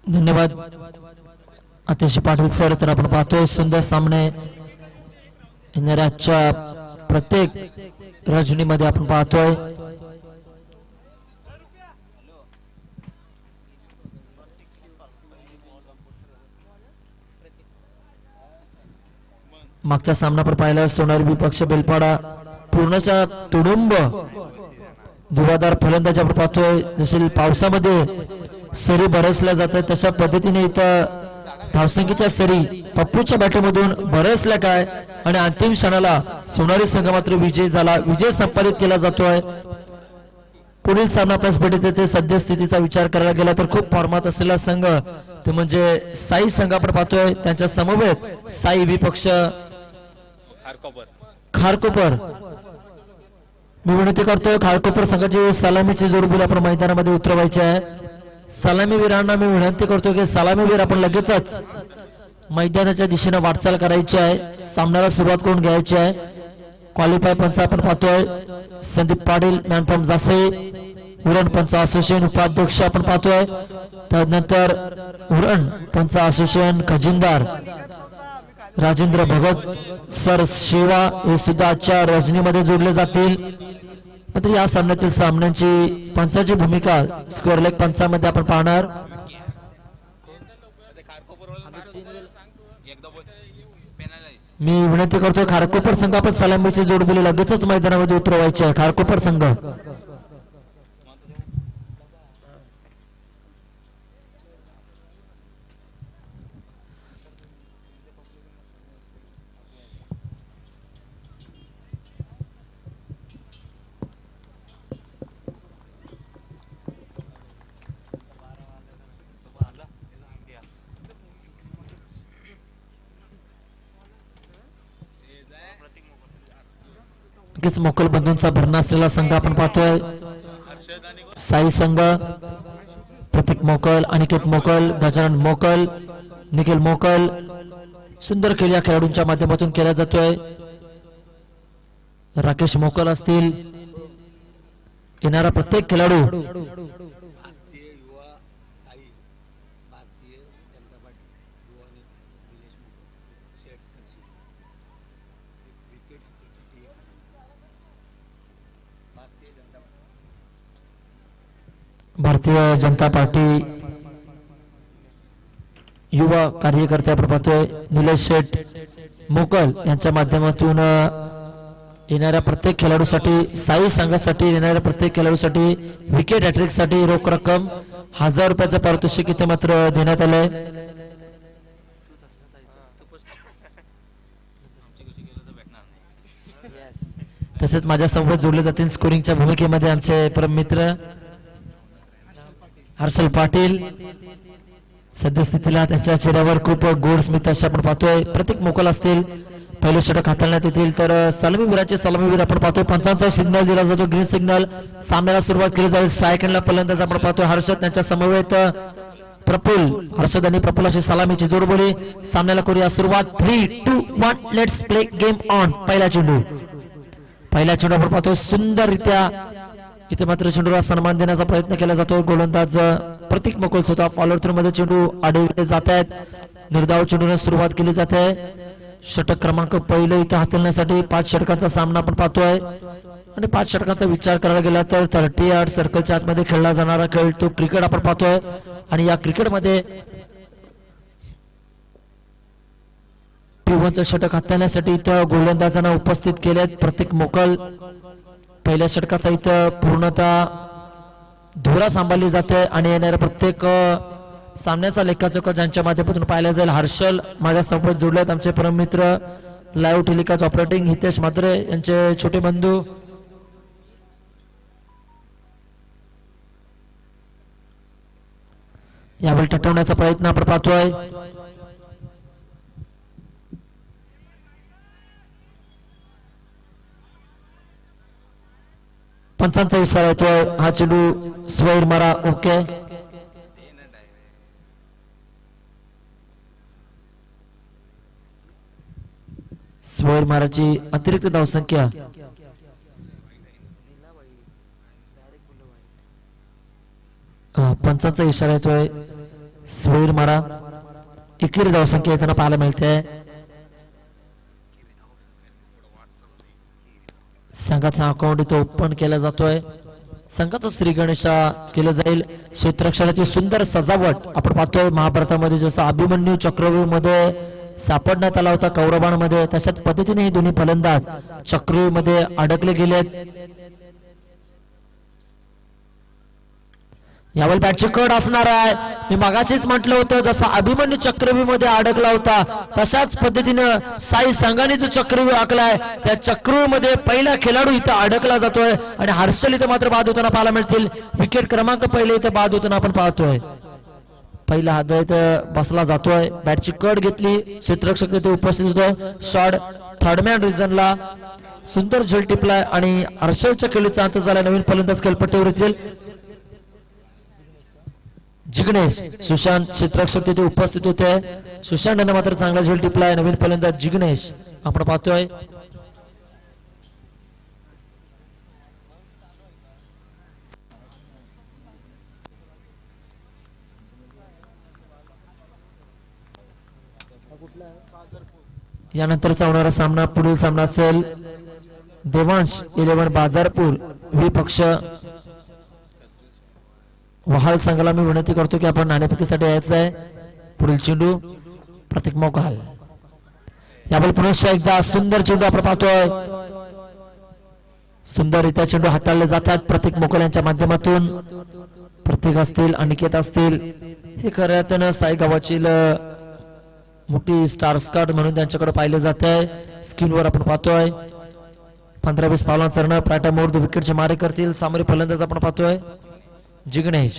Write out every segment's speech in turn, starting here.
धन्यवाद अतिशय पाटील सर. तर आपण पाहतोय सुंदर सामने येणाऱ्याच्या प्रत्येक रजनीमध्ये आपण पाहतोय. मागचा सामना पण पाहिला सोनारी विपक्ष बेलपाडा पूर्णच्या तुडुंब धुवाधार फलंदाज आपण पाहतोय. जसे पावसामध्ये सरी बरसल्या जातात तशा पद्धतीने इथं धावसंख्येच्या सरी पप्पूच्या बॅटमधून बरसल्या काय आणि अंतिम क्षणाला सोनारी संघ मात्र विजय झाला. विजय संपादित केला जातोय. पुढील सामना आपल्यास भेटत येते. सद्यस्थितीचा विचार करायला गेला तर खूप फॉर्मात असलेला संघ ते म्हणजे साई संघ आपण पाहतोय. त्यांच्या समवेत साई विपक्ष खारकोपर. मी विनंती करतोय खारकोपर संघाची सलामीची जोडबोली आपण मैदानामध्ये उतरवायची आहे. सलामीवीरांना मी विनंती करतो की सलामीवीर आपण लगेचच मैदानाच्या दिशेने वाटचाल करायची आहे. सामन्याला सुरुवात करून घ्यायची आहे. क्वालिफाय पंच आपण पाहतोय संदीप पाटील मॅनफ्रॉम जासे. उरण पंच असोसिएशन उपाध्यक्ष आपण पाहतोय. त्यानंतर उरण पंच असोसिएशन खजिनदार राजेंद्र भगत सर शेवा हे सुद्धा आजच्या रजनीमध्ये जोडले जातील. मात्र या सामन्यातील सामन्यांची पंचाची भूमिका स्क्वेअर लेग पंचामध्ये आपण पाहणार. मी विनंती करतोय खारकोपर संघ आपण सलामीची जोडबोली लगेचच मैदानामध्ये उतरवायची आहे. खारकोपर संघ मोकल बंधूंचा भरणा असलेला संघ आपण पाहतोय. साई संघ प्रतीक मोकल, अनिकेत मोकल, गजानन मोकल, निखिल मोकल. सुंदर खेळ या खेळाडूंच्या माध्यमातून केला जातोय. राकेश मोकल असतील. येणारा प्रत्येक खेळाडू भारतीय जनता पार्टी युवा कार्यकर्ते आपण पाहतोय. निलेश शेठ मोकल यांच्या माध्यमातून येणाऱ्या प्रत्येक खेळाडूसाठी साई संघासाठी येणाऱ्या प्रत्येक खेळाडूसाठी विकेट हॅट्रिक साठी रोख रक्कम 1000 रुपयाचं पारितोषिक इथे मात्र देण्यात आलंय. तसेच माझ्या सोबत जोडले जातील स्कोरिंगच्या भूमिकेमध्ये आमचे परम मित्र हर्षल पाटील. सद्यस्थितीला त्यांच्या चेहऱ्यावर खूप गोड स्मित अशा आपण पाहतोय. प्रतीक मोकल असतील. पहिलं षटक हाताळण्यात येतील तर सलामीवीराचे सलामीवीर आपण पाहतोय. पंचांचा सिग्नल दिला जातो ग्रीन सिग्नल. सामन्याला सुरुवात केली जाईल. स्ट्राईक एंडला फलंदाज आपण पाहतोय हर्षद. त्यांच्या समवेत प्रफुल. हर्षद आणि प्रफुल अशी सलामीची जोडबोली. सामन्याला करूया सुरुवात. 3, 2, 1 लेट्स प्ले गेम ऑन. पहिला चेंडू आपण पाहतोय सुंदररित्या इथे मात्र चेंडूला सन्मान देण्याचा प्रयत्न केला जातो. गोलंदाज प्रतीक मोकल स्वतः फॉलोअर थ्रू मध्ये चेंडू आडवे जात आहेत. निर्धाव चेंडूने सुरुवात केली जाते. षटक क्रमांक पहिलं इथं हाताळण्यासाठी 5 षटकांचा सामना आपण पाहतोय. आणि 5 षटकांचा विचार करायला गेला तर 30 यार्ड सर्कलच्या आतमध्ये खेळला जाणारा खेळ तो क्रिकेट आपण पाहतोय. आणि या क्रिकेटमध्ये P1चं षटक हाताळण्यासाठी इथं गोलंदाजांना उपस्थित केलेत प्रतीक मोकल. पहिल्या षटकाचा इथं पूर्णतः धुरा सांभाळली जाते आणि येणाऱ्या प्रत्येक सामन्याचा लेखाजोखा ज्यांच्या माध्यमातून पाहिला जाईल. हर्षल माझ्या सोबत जोडलेत आमचे परम मित्र लाईव्ह टेलिकास्ट ऑपरेटिंग हितेश मात्रे यांचे छोटे बंधू. यावेळी टटवण्याचा प्रयत्न आपण पाहतोय. पंचांचा इशारा येतोय. हा चेंडू स्वैर मारा. ओके स्वैर माराची अतिरिक्त धावसंख्या पंचांचा इशारा येतोय. स्वैर मारा एकेरी धावसंख्या येताना पाहायला मिळते. संघाचा अकाउंट इथं ओपन केला जातोय. संघाचा श्री गणेशा केलं जाईल. क्षेत्ररक्षणाची सुंदर सजावट आपण पाहतोय. महाभारतामध्ये जसं अभिमन्यू चक्रव्यूह मध्ये सापडण्यात आला होता कौरवांमध्ये, तशाच पद्धतीने हे दोन्ही फलंदाज चक्रव्यूह मध्ये अडकले गेलेत. यावेळी बॅटची कड असणार आहे. मी मगाशीच म्हटलं होतं जसा अभिमन्यू चक्रव्यूह मध्ये अडकला होता तशाच पद्धतीनं साई संघाने जो चक्रव्यूह आखलाय त्या चक्रव्यूह मध्ये पहिला खेळाडू इथं अडकला जातोय आणि हर्षल इथं मात्र बाद होताना पाहायला मिळतील. विकेट क्रमांक पहिले इथं बाद होताना आपण पाहतोय. पहिला हात इथं बसला जातोय. बॅटची कड घेतली. क्षेत्ररक्षक इथे उपस्थित होतो. शॉट थर्डमॅन रिजनला सुंदर झेल टिपलाय आणि हर्षलच्या खेळीचा अंत झाला. नवीन फलंदाज खेळपट्टीवर येतील. जिग्नेश सुशांत क्षेत्ररक्षक तिथे उपस्थित होते. सुशांत यांना मात्र चांगला झेल टिपलाय. नवीन फलंदाज जिग्नेश आपण पाहतोय. यानंतरचा होणारा सामना पुढील सामना असेल देवांश 11 बाजारपूर विपक्ष वहाल संघाला मी विनंती करतो की आपण नाणेफेकीसाठी यायचं आहे. पुढील चेंडू प्रतीक मोकाल. यावेळी पुन्हा एकदा सुंदर चेंडू आपण पाहतोय. सुंदररित्या चेंडू हाताळले जातात प्रतीक मोकाल यांच्या माध्यमातून. प्रतीक असतील अनिकेत असतील हे खऱ्या अर्थानं साई गावाची मोठी स्टार स्काउट म्हणून त्यांच्याकडे पाहिले जात आहे. स्क्रीनवर आपण पाहतोय 15-20 पावलांचा प्राटा मोड विकेटचे मारे करतील. सामोरे फलंदाज आपण पाहतोय जिग्नेश.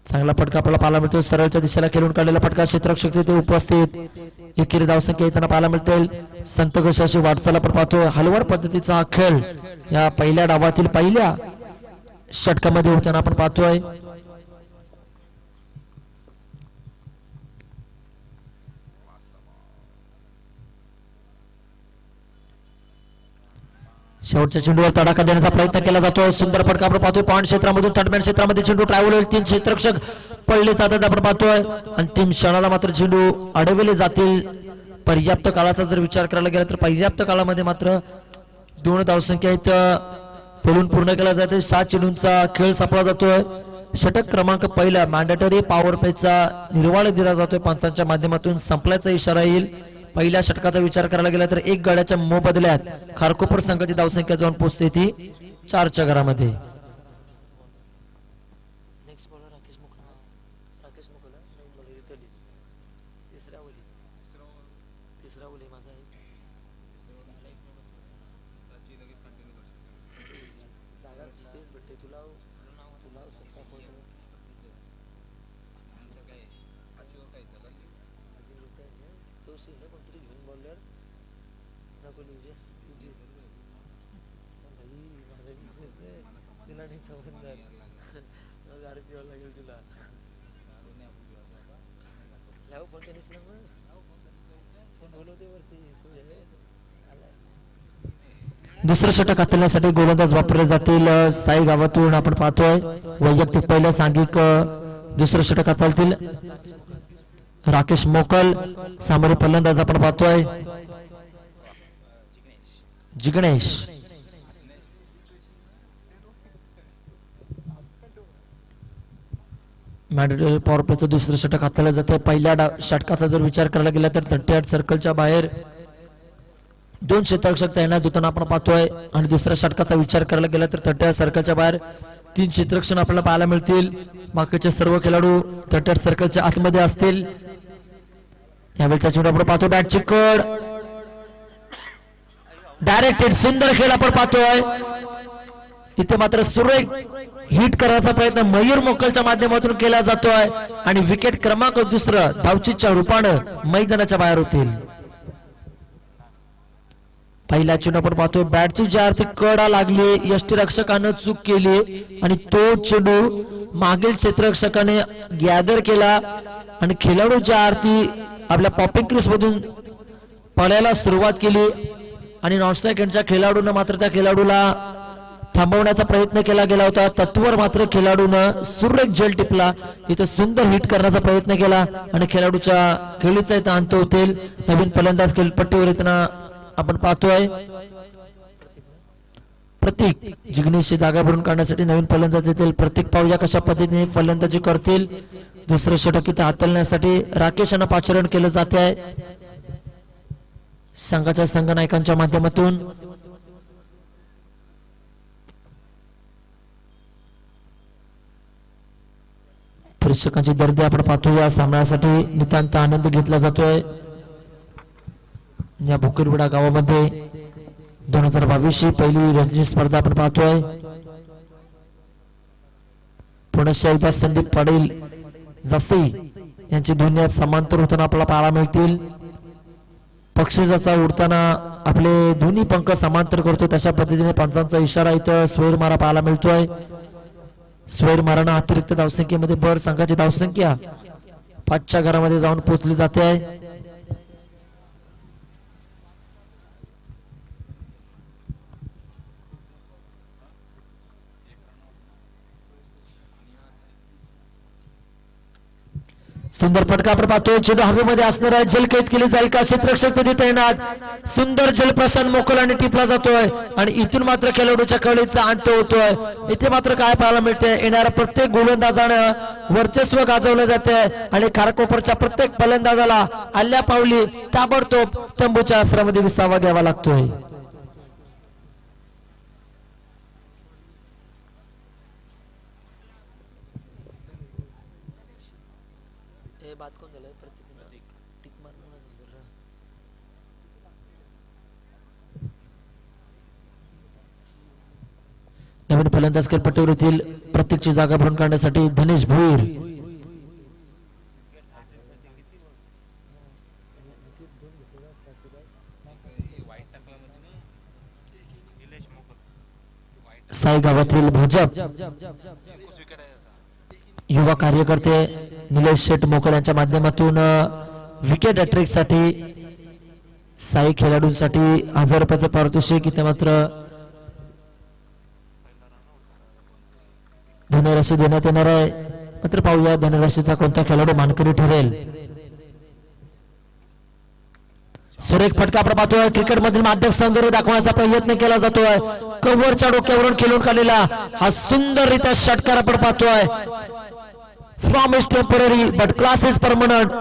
चांगला फटका आपल्याला पाहायला मिळतो. सरळच्या दिशेला खेळून काढलेला फटका. क्षेत्ररक्षक तिथे उपस्थित. एकेरी धावसंख्या येताना पाहायला मिळतील. संत कशाची वाटचाल आपण पाहतोय. हलवार पद्धतीचा हा खेळ या पहिल्या डावातील पहिल्या षटकामध्ये होताना आपण पाहतोय. शेवटच्या चेंडूवर तडाखा देण्याचा प्रयत्न केला जातोय. सुंदर फटका आपण पाहतोय. पॉइंट क्षेत्रामधून थर्डमॅन क्षेत्रामध्ये चेंडू ट्रॅव्हल होईल. 3 क्षेत्ररक्षक पडले जातात आपण पाहतोय. अंतिम क्षणाला मात्र चेंडू अडवले जातील. पर्याप्त काळाचा जर विचार करायला गेला तर पर्याप्त काळामध्ये मात्र 2 धावसंख्या इथं बोलून पूर्ण केला जाते. 7 चेंडूंचा खेळ सापडला जातोय. षटक क्रमांक पहिला मॅन्डेटरी पॉवर प्लेचा निर्वाळ दिला जातोय. पंचांच्या माध्यमातून संपल्याचा इशारा येईल. पहिल्या षटकाचा विचार करायला गेला तर 1 गड्याच्या मोबदल्यात खारकोपर संघाची धावसंख्या जाऊन पोहोचते ती 4च्या घरामध्ये. दुसरं षटक हाताळण्यासाठी गोलंदाज वापरले जातील. साई गावातून आपण पाहतोय वैयक्तिक पहिलं सांघिक दुसरं षटक हाताळतील राकेश मोकल. सामोरे फलंदाज आपण पाहतोय जिग्नेश. मॅन्डेटरी पॉवर प्लेचं दुसरं षटक हाताळलं जाते. पहिल्या षटकाचा जर विचार करायला गेला तर 38 सर्कलच्या बाहेर 2 क्षेत्ररक्षक तैनात होताना आपण पाहतोय. आणि दुसऱ्या षटकाचा विचार करायला गेला तर 38 सर्कलच्या बाहेर 3 क्षेत्ररक्षक आपल्याला पाहायला मिळतील. बाकीचे सर्व खेळाडू 38 सर्कलच्या आतमध्ये असतील. यावेळेचा चेंडू आपण पाहतो. बॅटची कड डायरेक्टेड सुंदर खेळ आपण पाहतोय. इथे मात्र सुरेख हिट करण्याचा प्रयत्न मयूर मोकलच्या माध्यमातून केला जातोय आणि विकेट क्रमांक दुसरं धावचीच्या रूपानं मैदानाच्या बाहेर होतील. पहिला चेंडू आपण पाहतोय. बॅटची ज्या अर्थी कडा लागली यष्टीरक्षकानं चूक केली आणि तो चेंडू मागील क्षेत्ररक्षकाने गॅदर केला आणि खेळाडू ज्या अर्थी आपल्या पॉपिंग क्रीज मधून पळायला सुरुवात केली आणि नॉनस्ट्राईक यांच्या खेळाडूंना मात्र त्या खेळाडूला थांबवण्याचा प्रयत्न केला गेला होता, तत्वर मात्र खेळाडूनं सुरेख झेल टिपला, इथं सुंदर हिट करण्याचा प्रयत्न केला आणि खेळाडूच्या खेळीचा इथं अंत होतील. नवीन फलंदाज खेळपट्टीवर येताना आपण पाहतोय प्रतीक जिग्नेशची जागा भरून काढण्यासाठी नवीन फलंदाज येतील. प्रतीक पाहूया कशा पद्धतीने फलंदाजी करतील. दुसरं षटक इथं हाताळण्यासाठी राकेश यांना पाचारण केलं जाते आहे संघाच्या संघनायकांच्या माध्यमातून. प्रेक्षकांची गर्दी आपण पाहतो. या सामन्यासाठी नितांत आनंद घेतला जातोय. या भुकरविडा गावामध्ये 2022 ची पहिली रणजी स्पर्धा आपण पाहतोय. पुनश्च एकदा संदीप पाटील जसे यांची दुनियात समांतर होताना आपल्याला पाहायला मिळतील. पक्षीजाचा उडताना आपले दोन्ही पंख समांतर करतो तशा पद्धतीने पंचांचा इशारा इथं स्वैर मारा पाहायला मिळतोय. स्वैर मारानं अतिरिक्त धावसंख्येमध्ये भर. संघाची धावसंख्या 5च्या घरामध्ये जाऊन पोहोचली जाते आहे. सुंदर फटका आपण पाहतोय. चेंडू हवेमध्ये असणार आहे. जल कैद केली जाईल का? क्षेत्ररक्षक तिथे तैनात. सुंदर जलप्रशांत मोकल आणि टिपला जातोय आणि इथून मात्र खेळाडूच्या कळीचा अंत होतोय. इथे मात्र काय पाहायला मिळते, येणाऱ्या प्रत्येक गोलंदाजानं वर्चस्व गाजवलं जाते आणि खारकोपरच्या प्रत्येक फलंदाजाला आल्या पावली ताबडतोब तंबूच्या आसरामध्ये विसावा घ्यावा लागतोय. नवीन फलंदाज खेळपट्टीवर येथील प्रत्येकची जागा भरून काढण्यासाठी धनेश भोईर. साई गावातील भाजप युवा कार्यकर्ते निलेश शेठ मोकल यांच्या माध्यमातून विकेट हॅट्रिक साठी साई खेळाडूंसाठी 1000 रुपयाचं पारितोषिक इथे मात्र धनराशी देण्यात येणार आहे. मात्र पाहूया धनराशीचा कोणता खेळाडू मानकरी ठरेल. सुरेख फटका आपण पाहतोय. क्रिकेट मधील माध्यम सौंदर्य दाखवण्याचा प्रयत्न केला जातोय. कव्हरच्या डोक्यावरून खेळून काढलेला हा सुंदररित्या षटकार आपण पाहतोय. Form is temporary but class is permanent.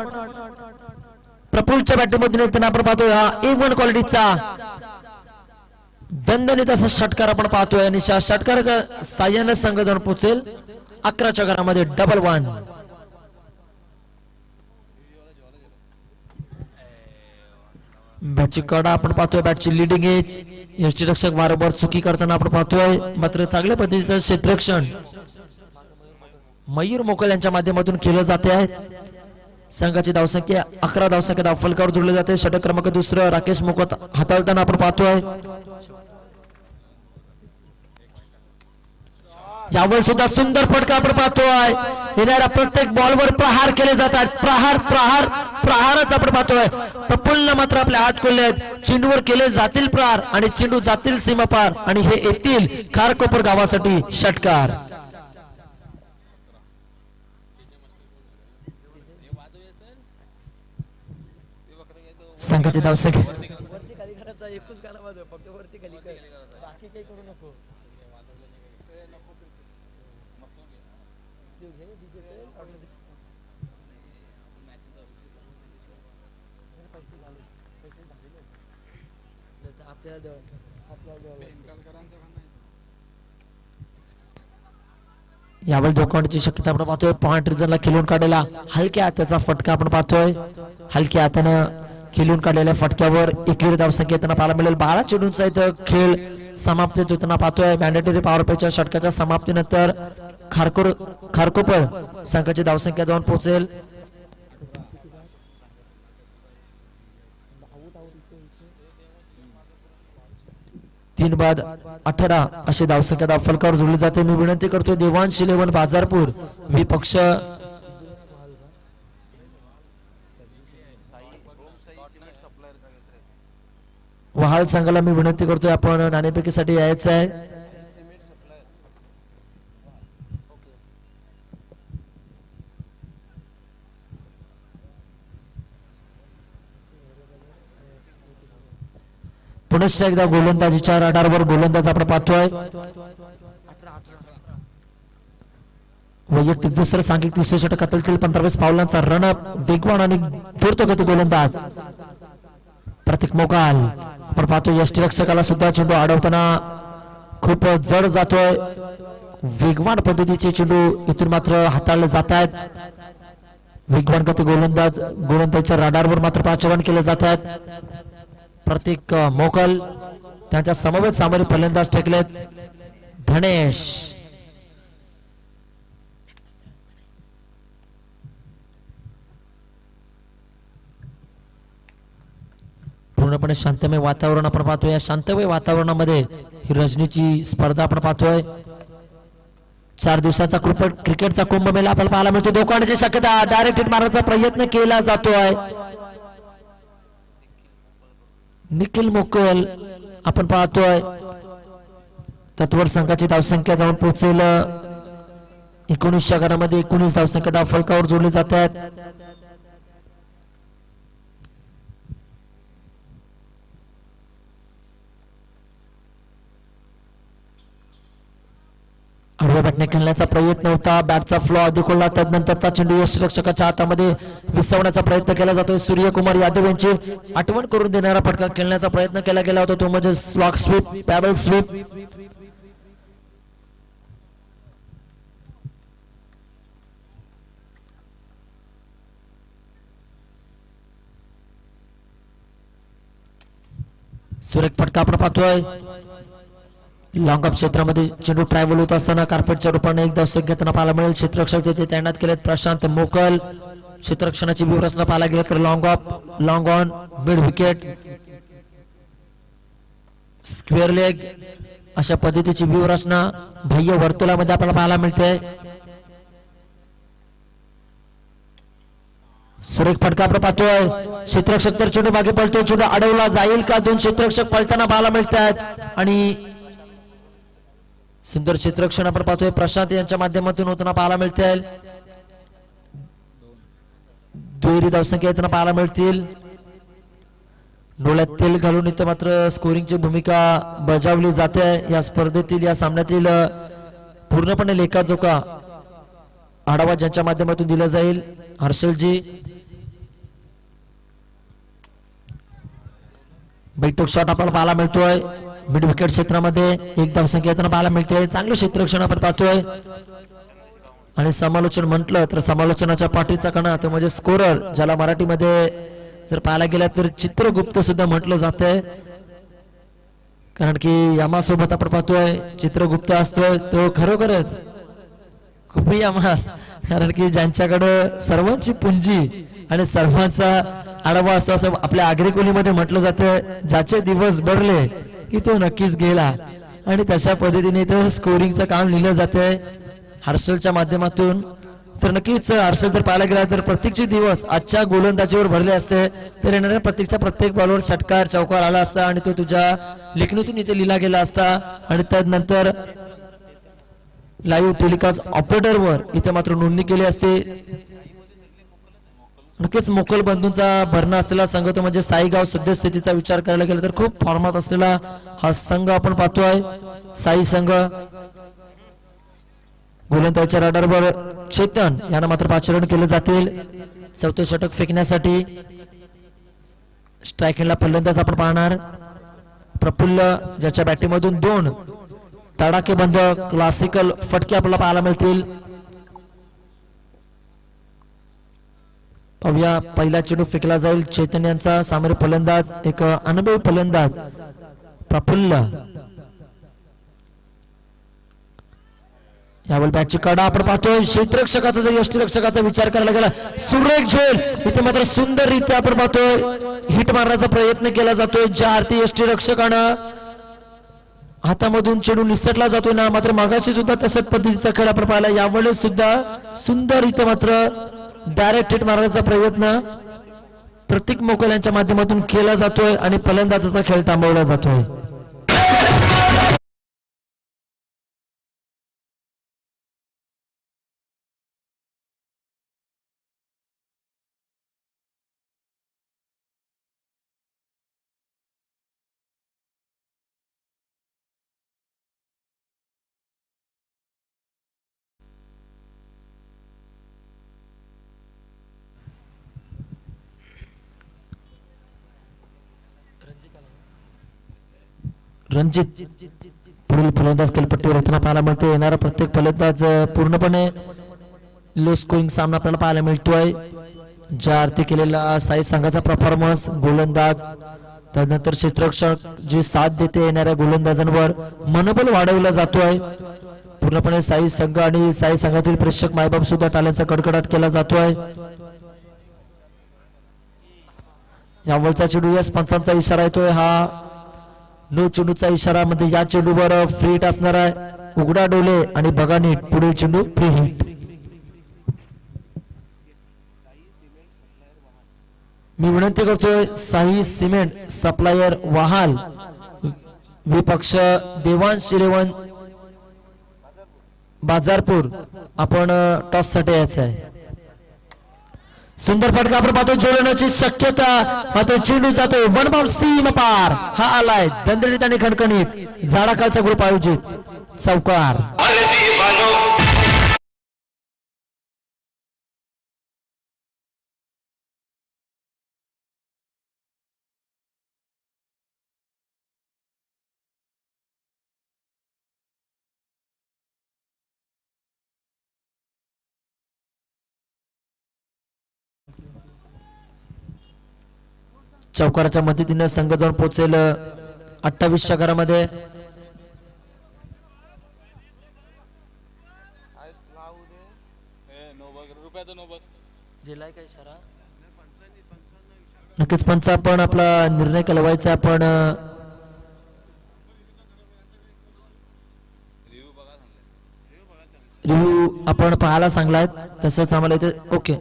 प्रफुल्लच्या बॅटिंग मधून येताना आपण पाहतोय हा A1 क्वालिटीचा दणदणीत असा षटकार आपण पाहतोय आणि षटकाराच्या साह्याने संघ जाऊन पोहोचेल 11च्या घरामध्ये डबल 1. बॅटची कडा आपण पाहतोय. बॅटची लिडिंग एज. यष्टीरक्षक वारंवार चुकी करताना आपण पाहतोय. मात्र चांगल्या पद्धतीचं क्षेत्ररक्षण मयूर मोकल यांच्या माध्यमातून केलं जाते आहे. संघाची धावसंख्या 11 धावसंख्या धावफलकावर जोडले जाते. षटक क्रमांक 2 राकेश मोकत हाताळताना आपण पाहतोय. यावर सुद्धा सुंदर फटका आपण पाहतोय. येणाऱ्या प्रत्येक बॉलवर प्रहार केले जातात. प्रहारच आपण पाहतोय. प्रफुल्ल मात्र आपले हात खोलले आहेत. चेंडूवर केले जातील प्रहार आणि चेंडू जातील सीमापार आणि हे येतील खारकोपर गावासाठी षटकार. संघाची धावसंख्या यावेळी धोकावण्याची शक्यता आपण पाहतोय. पॉइंट रिजनला खेळून काढलेला हलक्या हाताचा फटका आपण पाहतोय. हलक्या हातानं खेळून काढलेल्या फटक्यावर एकेरी धावसंख्या येताना पाहायला मिळेल. 12 चेंडूंचा इथं खेळ समाप्त होताना पाहतोय. मॅन्डेटरी पॉवर प्लेच्या षटकाच्या समाप्तीनंतर खारकोपर संघाची धावसंख्या जाऊन पोहोचेल. तीन बाद 18 अशी धावसंख्या धावफलकावर जोडली जाते. मी विनंती करतोय देवांश 11 बाजारपूर विपक्ष वहाल संघाला मी विनंती करतोय आपण नाणेफेकीसाठी यायचं आहे. पुनश्च एकदा गोलंदाजीच्या रडारवर गोलंदाज आपण पाहतोय. वैयक्तिक दुसरं सांघिक तिसरे षटक हाताळतील 15-20 पावलांचा रनअप वेगवान आणि द्रुतगती गोलंदाज प्रतीक मोकाल आपण पाहतो. यष्टीरक्षकाला सुद्धा चेंडू अडवताना खूप जड जातोय. वेगवान पद्धतीचे चेंडू इथून मात्र हाताळले जात आहेत. वेगवान गती गोलंदाजच्या रडारवर मात्र पाचारण केले जात आहेत. प्रतीक मोकल त्यांच्या समवेत सामोरे फलंदाज टेकलेत. धनेश पूर्णपणे शांतमय वातावरण आपण पाहतोय. या शांतमय वातावरणामध्ये ही रजनीची स्पर्धा आपण पाहतोय. 4 दिवसाचा क्रिकेटचा कुंभमेळा आपल्याला पाहायला मिळतो. धोकाण्याची शक्यता डायरेक्ट हिट मारण्याचा प्रयत्न केला जातोय. निखिल मोकल आपण पाहतोय. तत्वर संघाची धावसंख्या जाऊन पोहोचेल 19 षटकांमध्ये 19 धावसंख्या धाव फलकावर जोडली जातात. आडव्या बॅटने खेळण्याचा प्रयत्न होता. बॅटचा फ्लो अधिक होता. त्यानंतरचा चेंडू यष्टीरक्षकाच्या हातामध्ये विसवण्याचा प्रयत्न केला जातोय. सूर्यकुमार यादव यांची आठवण करून देणारा फटका खेळण्याचा प्रयत्न केला गेला होता. तो म्हणजे स्लॉक स्वीप, पॅडल स्वीप. सुरेख फटका आपण पाहतोय. लॉंग ऑफ क्षेत्रामध्ये चेंडू ट्रॅव्हल होत असताना कार्पेटच्या रूपाने एक धावसंख्या घेताना पाहायला मिळेल. क्षेत्ररक्षक तिथे तैनात केलेत प्रशांत मोकल. क्षेत्ररक्षणाची व्यूहरचना पाहायला गेलं तर long of, long on, mid wicket, square leg अशा पद्धतीची व्यूहरचना बाह्य वर्तुळामध्ये आपल्याला पाहायला मिळते. सुरेख फटका आपण पाहतोय. क्षेत्ररक्षक तर चेंडू मागे पळतोय. चेंडू अडवला जाईल का? 2 क्षेत्ररक्षक पळताना पाहायला मिळतात आणि सुंदर क्षेत्ररक्षण आपण पाहतोय. प्रशांत यांच्या माध्यमातून होताना पाहायला मिळते. दुहेरी धावसंख्या येताना पाहायला मिळतील. डोळ्यात तेल घालून इथं मात्र स्कोरिंगची भूमिका बजावली जाते. या स्पर्धेतील या सामन्यातील पूर्णपणे लेखाजोखा आढावा ज्यांच्या माध्यमातून दिला जाईल हर्षलजी. बैठक शॉट आपल्याला पाहायला मिळतोय. मिड विकेट क्षेत्रामध्ये एक धावसंख्या येताना पाहायला मिळते. चांगलं क्षेत्ररक्षण आपण पाहतोय. आणि समालोचन म्हटलं तर समालोचनाच्या पाठीचा कणा तो म्हणजे स्कोरर, ज्याला मराठीमध्ये जर पाहायला गेला तर चित्रगुप्त सुद्धा म्हटलं जातंय. कारण की यामासोबत आपण पाहतोय चित्रगुप्त असतोय तो खरोखरच खूप यामास. कारण की ज्यांच्याकडे सर्वांची पुंजी आणि सर्वांचा आढावा असतो असं आपल्या आगरी कोलीमध्ये म्हटलं जातं. ज्याचे दिवस बरले की तो नक्कीच गेला. आणि तशा पद्धतीने तो स्कोरिंगचं काम लिहिलं जातंय हर्षलच्या माध्यमातून. तर नक्कीच हर्षल जर पाहायला गेला तर प्रत्येकचे दिवस आजच्या गोलंदाजीवर भरले असते. तर येणाऱ्या प्रत्येक बॉलवर षटकार चौकार आला असता आणि तो तुझ्या लेखणीतून इथे लिहिला गेला असता. आणि त्यानंतर लाईव्ह टेलिकास्ट ऑपरेटरवर इथे मात्र नोंदणी केली असते. नक्कीच मोकल बंधूंचा भरणा असलेला संघ तो म्हणजे साईगाव. सद्यस्थितीचा विचार करायला गेला तर खूप फॉर्मात असलेला हा संघ आपण पाहतोय. साई संघ गोलंदाजीच्या रडारवर चेतन यांना मात्र पाचारण केले जातील. 4थं षटक फेकण्यासाठी स्ट्रायकिंगला फलंदाज आपण पाहणार. प्रफुल्ल ज्याच्या बॅटिंगमधून 2 तडाखेबंद क्लासिकल फटके आपल्याला पाहायला मिळतील. पाहूया पहिला चेंडू फेकला जाईल. चैतन्य यांचा सामोरे फलंदाज एक अनुभवी फलंदाज प्रफुल्ल. यावर बॅटची कडा आपण पाहतोय. क्षेत्ररक्षकाचा जर यष्टीरक्षकाचा विचार करायला गेला सुरेख झेल इथे मात्र सुंदररीत्या आपण पाहतोय हिट मारण्याचा प्रयत्न केला जातोय. ज्या अर्थी यष्टीरक्षकानं हातामधून चेंडू निसटला जातोय ना, मात्र मागाशी सुद्धा तशाच पद्धतीचा खेळ आपण पाहिला. यावेळेस सुद्धा सुंदर इथे मात्र डायरेक्ट हिट मारण्याचा प्रयत्न प्रतीक मोकल यांच्या माध्यमातून केला जातोय आणि फलंदाजाचा खेळ थांबवला जातोय. रणजित पुढील फलंदाज खेळपट्टीवर होताना पाहायला मिळते. येणारा प्रत्येक फलंदाज पूर्णपणे लो स्कोरिंग सामना आपल्याला पाहायला मिळतोय. ज्या अर्थी केलेला साई संघाचा परफॉर्मन्स गोलंदाज त्यानंतर क्षेत्ररक्षक जी साथ देते येणाऱ्या गोलंदाजांवर मनोबल वाढवला जातोय. पूर्णपणे साई संघ आणि साई संघातील प्रेक्षक मायबाप सुद्धा टाळ्यांचा कडकडाट केला जातोय. यावरचा चेंडू यस पंचांचा इशारा येतोय. हा नो चेंडूचा इशारा म्हणजे या चेंडूवर फ्री हिट असणार आहे. उघडा डोले आणि बघा नीट पुढील चेंडू फ्री हिट. मी विनंती करतोय साई सिमेंट सप्लायर वाहाल विपक्ष देवांश 11 बाजारपूर आपण टॉस साठी यायचं आहे. सुंदर फटका आपण पाहतो जोडण्याची शक्यता मात्र चेंडू जातो वन बाउंड सीम पार. हा आलाय दणदणीत आणि खणखणीत झाडाखालचा ग्रुप आयोजित चौकार. चौकाराच्या मदतीने संघ जाऊन पोहोचेल 28 घरामध्ये. नक्कीच पंच आपण आपला निर्णय कळवायचा. आपण रिव्ह्यू आपण पाहायला सांगलाय तसंच आम्हाला इथे ओके.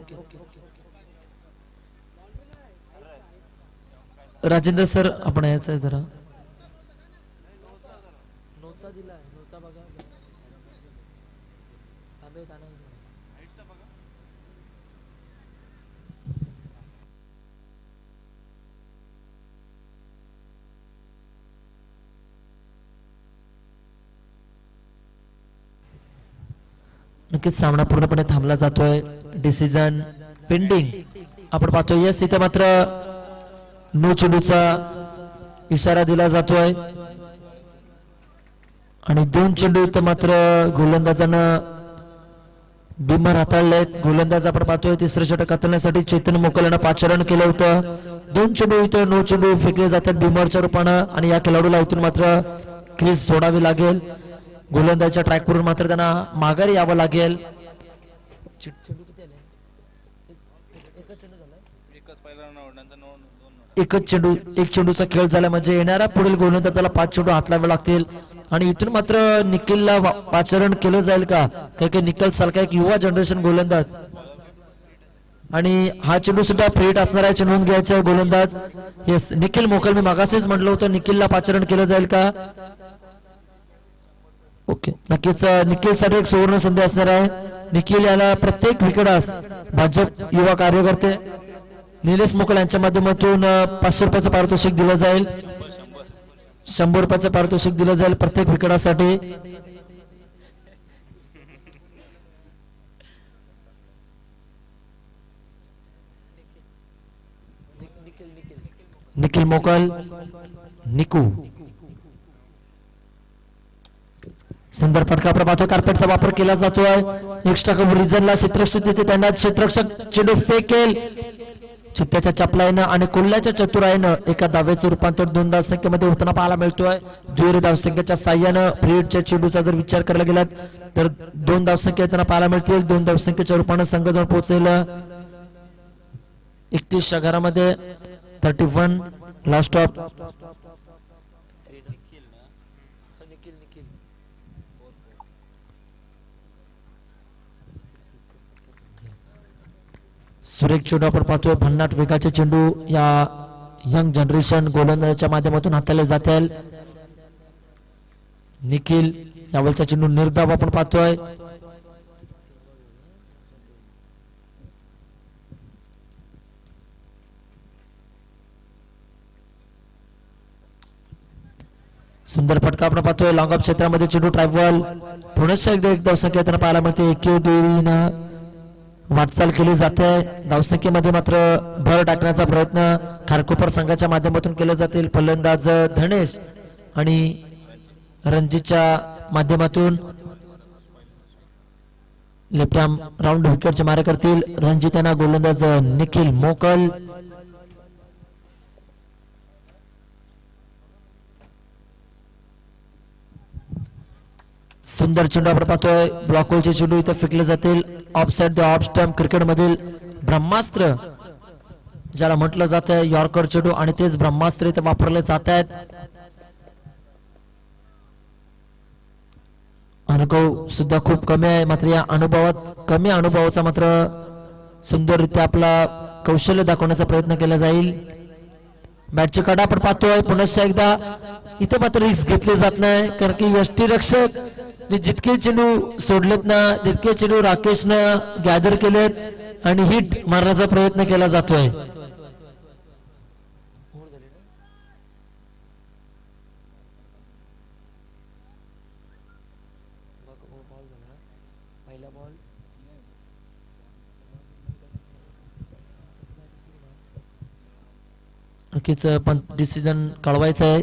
राजेंद्र सर आपण यायचं आहे जरा. नक्कीच सामना पूर्णपणे थांबला जातोय. डिसिजन पेंडिंग आपण पाहतोय. यस इथे मात्र नो चेंडूचा इशारा दिला जातोय आणि 2 चेंडू इथं मात्र गोलंदाजानं बिमर हाताळलेत. गोलंदाज आपण पाहतोय तिसरं षटक हाताळण्यासाठी चेतन मोकल यानं पाचारण केलं होतं. 2 चेंडू इथं नो चेंडू फेकले जातात बिमरच्या रूपानं आणि या खेळाडूला इथून मात्र क्रीज सोडावी लागेल. गोलंदाजच्या ट्रॅकवरून मात्र त्यांना माघारी यावं लागेल. एकच चेंडू एक चेंडूचा खेळ झाला म्हणजे येणाऱ्या पुढील गोलंदाजाला 5 चेंडू हात लावावे लागतील आणि इथून मात्र निखिलला पाचारण केलं जाईल का कारण की निखिल सारखा एक युवा जनरेशन गोलंदाज आणि हा चेंडू सुद्धा फ्रीट असणार आहे. चेंडून घ्यायचा गोलंदाज येस निखिल मोकल. मी मागाशीच म्हटलं होतं निखिलला पाचारण केलं जाईल का. ओके नक्कीच निखिल साठी एक सुवर्ण संधी असणार आहे. निखिल याला प्रत्येक विकेटास भाजप युवा कार्यकर्ते निलेश मोकल यांच्या माध्यमातून 500 रुपयाचं पारितोषिक दिलं जाईल. 100 रुपयाचं पारितोषिक दिलं जाईल प्रत्येक विकेटासाठी. निखिल मोकल निकू. सुंदर फटका आपण पाहतो. कार्पेटचा वापर केला जातोय. एक्स्ट्रा कव्हर रिजनला क्षेत्ररक्षक तिथे त्यांना क्षेत्ररक्षक चेंडू फेकेल. चित्त्याच्या चपलाईनं आणि कोल्ह्याच्या चतुराईनं एका धावेचं रूपांतर 2 धावसंख्येमध्ये होताना पाहायला मिळतोय. दुहेरी धावसंख्येच्या साह्यानं फ्रीडच्या चेंडूचा जर विचार करायला गेला तर 2 धावसंख्या येताना पाहायला मिळतील. 2 धावसंख्येच्या रूपानं संघ जाऊन पोहोचेल 31 घरामध्ये. 31 लास्ट ऑफ सुरेख चेंडू आपण पाहतोय. भन्नाट वेगाचे चेंडू या यंग जनरेशन गोलंदाजाच्या माध्यमातून हाताळले जातील. निखिल यावलचा चेंडू निर्धाव आपण पाहतोय. सुंदर फटका आपण पाहतोय. लॉंग ऑफ क्षेत्रामध्ये चेंडू ट्रायबल पुण्याच्या एक धावसंख्या येताना पाहायला मिळते. 1-2 वाटचाल केली जाते. धावसंख्येमध्ये मात्र भर टाकण्याचा प्रयत्न खारकोपर संघाच्या माध्यमातून केला जातील. फलंदाज धनेश आणि रणजीतच्या माध्यमातून लेफ्ट आर्म राऊंड विकेटचे मारे करतील रणजित यांना गोलंदाज निखिल मोकल. सुंदर चेंडू आपण पाहतोय ब्लॉक होलचे चेंडू इथे फेकले जातील of side the off stump cricket मधील ब्रह्मास्त्र ज्याला म्हटलं जातं यॉर्कर चेंडू आणि तेच ब्रह्मास्त्र इथे वापरले जात आहेत. अनुभव सुद्धा खूप कमी आहे मात्र या कमी अनुभवाचा मात्र सुंदररित्या आपला कौशल्य दाखवण्याचा प्रयत्न केला जाईल. बॅटची कडा आपण पाहतोय पुन्हा एकदा इथे मात्र रिस्क घेतली जात नाही कारण की यष्टीरक्षक जितके चेंडू सोडलेत ना तितके चेंडू राकेशनं गॅदर केलेत आणि हिट मारण्याचा प्रयत्न केला जातोय. नक्कीच पण डिसिजन कळवायचं आहे.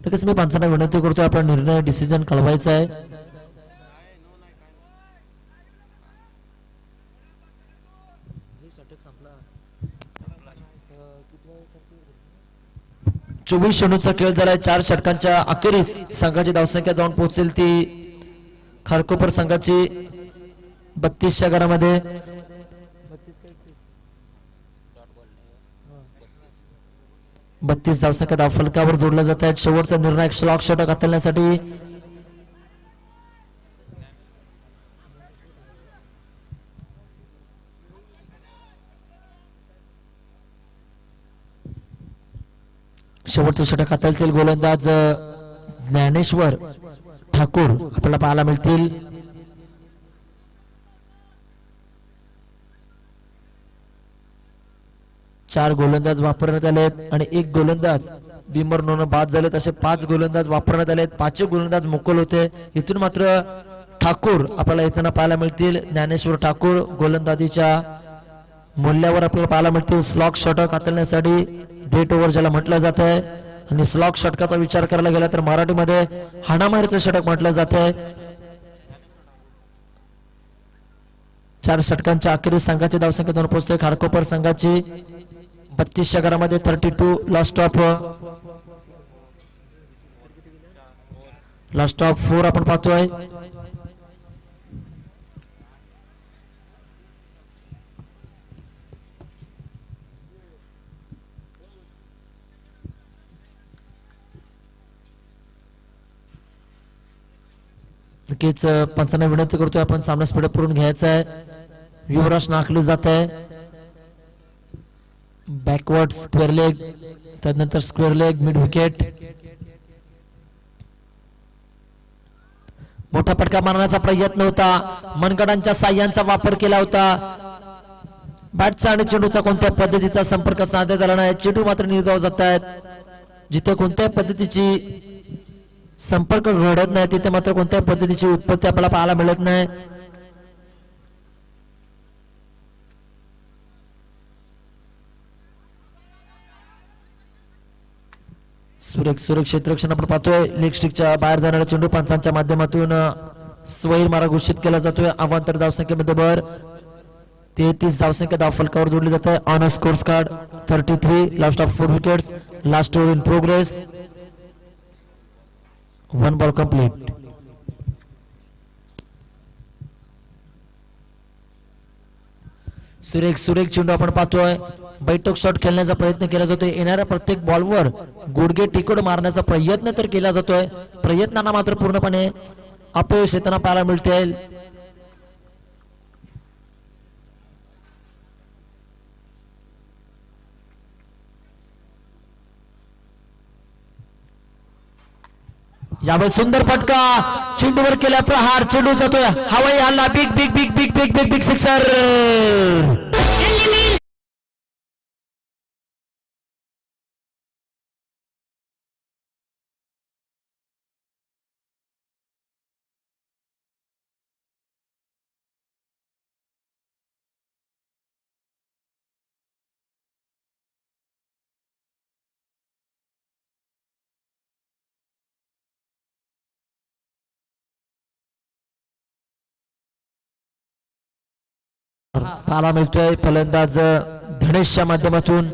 नक्कीच मी पंचांना विनंती करतोय आपला निर्णय डिसिजन कळवायचा आहे. चोवीस चेंडूचा खेळ झालाय 4 षटकांच्या अखेरीस संघाची धावसंख्या जाऊन पोहोचेल ती खारकोपर संघाची 32च्या घरामध्ये. 32 धावसंख्या धावफलकावर जोडल्या जात आहेत. शेवटचा निर्णायक स्लॉक षटक हाताळण्यासाठी शेवटचं षटक हाताळतील गोलंदाज ज्ञानेश्वर ठाकूर आपल्याला पाहायला मिळतील. चार गोलंदाज वापरण्यात आलेत आणि एक गोलंदाज बिमर नोन बाद झालेत असे 5 गोलंदाज वापरण्यात आलेत. 5 गोलंदाज मोकल होते. इथून मात्र ठाकूर आपल्याला येताना पाहायला मिळतील. ज्ञानेश्वर ठाकूर गोलंदाजीच्या मूल्यावर आपल्याला पाहायला मिळतील. स्लॉक षटक हाताळण्यासाठी डेट ओव्हर ज्याला म्हटलं जात आहे आणि स्लॉक षटकाचा विचार करायला गेला तर मराठीमध्ये हाणामारीचं षटक म्हटलं जात आहे. 4 षटकांच्या अखेरीस संघाची धावसंख्या 2 पोहोचते. खारकोपर संघाची 32च्या घरामध्ये 32 लास्ट ऑफ 4 आपण पाहतोय. नक्कीच पंचांना विनंती करतोय आपण सामना स्पीडअप करून घ्यायचा आहे. युवराज नाकली जात आहे. बॅकवर्ड स्क्वेअर लेग त्यानंतर स्क्वेअर लेग मिड विकेट. मोठा फटका मारण्याचा प्रयत्न होता. मनगडांच्या साह्यांचा वापर केला होता. बॅटचा आणि चेंडूचा कोणत्या पद्धतीचा संपर्क साधण्यात आला नाही. चेंडू मात्र निर्धाव जात आहेत. जिथे कोणत्याही पद्धतीची संपर्क घडत नाही तिथे मात्र कोणत्याही पद्धतीची उत्पत्ती आपल्याला पाहायला मिळत नाही. सुरक्षित क्षेत्ररक्षण आपण पाहतोय. लेग स्टिकच्या बाहेर जाणारा चेंडू पंचांच्या माध्यमातून स्वैर मारा घोषित केला जातोय. अवांतर धावसंख्येमध्ये भर 33 धावसंख्या धावफलकावर जोडली जाते. On a scores card 33 last of 4 wickets last over in progress 1 ball complete. सुरेख चेंडू आपण पाहतोय. बैठक शॉट खेळण्याचा प्रयत्न केला जातोय. येणाऱ्या प्रत्येक बॉलवर गुडघे टिकोड मारण्याचा प्रयत्न तर केला जातोय. प्रयत्नांना मात्र पूर्णपणे अपयश येताना पाहायला मिळते. यावेळी सुंदर फटका चेंडूवर केला प्रहार. चेंडू जातोय हवाई हल्ला. Big big big big big big big sixer. पाहायला मिळतोय फलंदाज धनेशच्या माध्यमातून.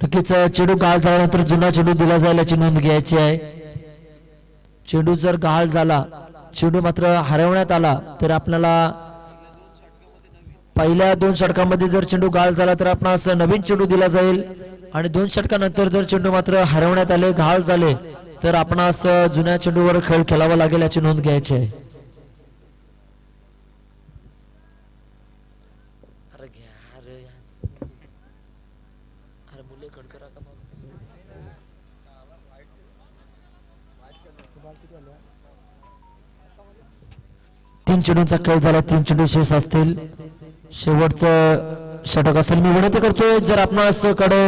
नक्कीच चेंडू गाळ झाल्यानंतर जुना चेंडू दिला जाईल याची नोंद घ्यायची आहे. चेंडू जर गाळ झाला, चेंडू मात्र हरवण्यात आला तर आपल्याला पहिल्या 2 षटकांमध्ये जर चेंडू गाळ झाला तर आपणास नवीन चेंडू दिला जाईल आणि 2 षटकानंतर जर चेंडू मात्र हरवण्यात आले, घाळ झाले तर आपणास जुन्या चेंडूवर खेळ खेळावा लागेल याची नोंद घ्यायची आहे. 3 चेंडूंचा खेळ झाला, 3 चेंडू शेष असतील. शेवटचं षटक असेल. मी विनंती करतोय जर आपणास कडे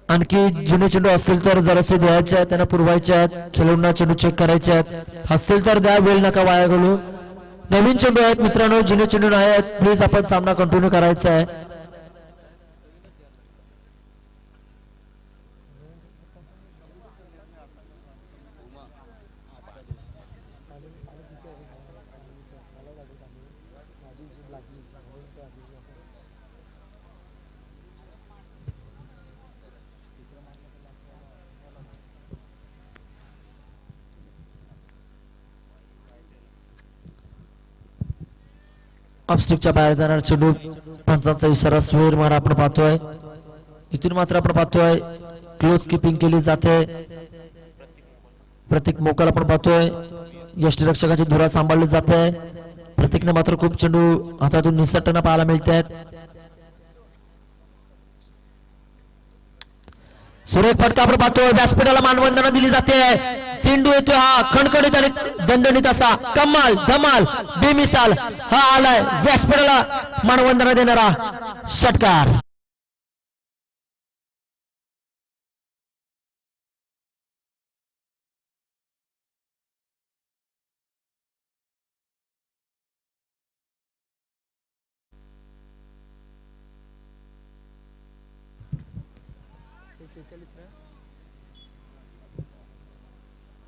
आणखी जुने चेंडू असतील तर जरासे द्यायचे आहेत, त्यांना पुरवायचे आहेत. खेळाडूंना चेंडू चेक करायचे आहेत, असतील तर द्या, वेळ नका वाया घालू. नवीन चेंडू आहेत मित्रांनो, जुने चेंडू नाही आहेत. प्लीज आपण सामना कंटिन्यू करायचा आहे. अपस्टिकच्या बाहेर जाणार चेंडू, पंचांचा इशारा स्वेर मार आपण पाहतोय. इथून मात्र आपण पाहतोय क्लोज कीपिंग केली जाते. प्रत्येक मोकळ आपण पाहतोय यष्टीरक्षकाची धुरा सांभाळली जाते. प्रत्येकने मात्र खूप चेंडू हातातून निसटताना पाहायला मिळत आहेत. सुरेख फटका आपण पाहतोय, व्यासपीठाला मानवंदना दिली जाते. चेंडू येतोय हा खणखणीत आणि दणदणीत असा कमाल धमाल बेमिसाल हा आलाय व्यासपीठाला मानवंदना देणारा षटकार.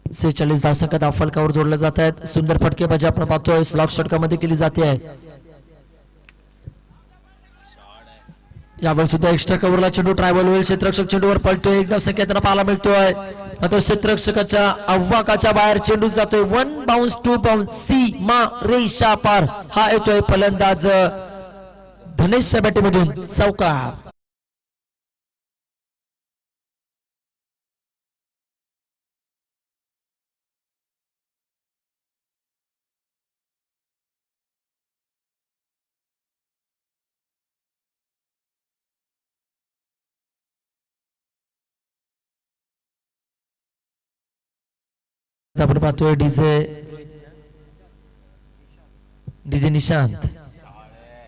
सेहेचाळीस धावसंख्या धाव फलकावर जोडल्या जात आहेत. सुंदर फटकेबाजी आपण पाहतोय स्लॉट षटकामध्ये केली जाते आहे. यावेळी सुद्धा एक्स्ट्रा कव्हरला चेंडू ट्रायबल होईल. क्षेत्ररक्षक चेंडूवर पळतोय, एक धावसंख्या त्यांना पाहायला मिळतोय. आता क्षेत्ररक्षकाच्या आव्हाकाच्या बाहेर चेंडू जातोय. 1 बाउन्स 2 बाउन्स सीमा रेषा पार हा येतोय फलंदाज धनेशच्या बॅटीमधून चौकार. आपण पाहतोय डीजे निशांत.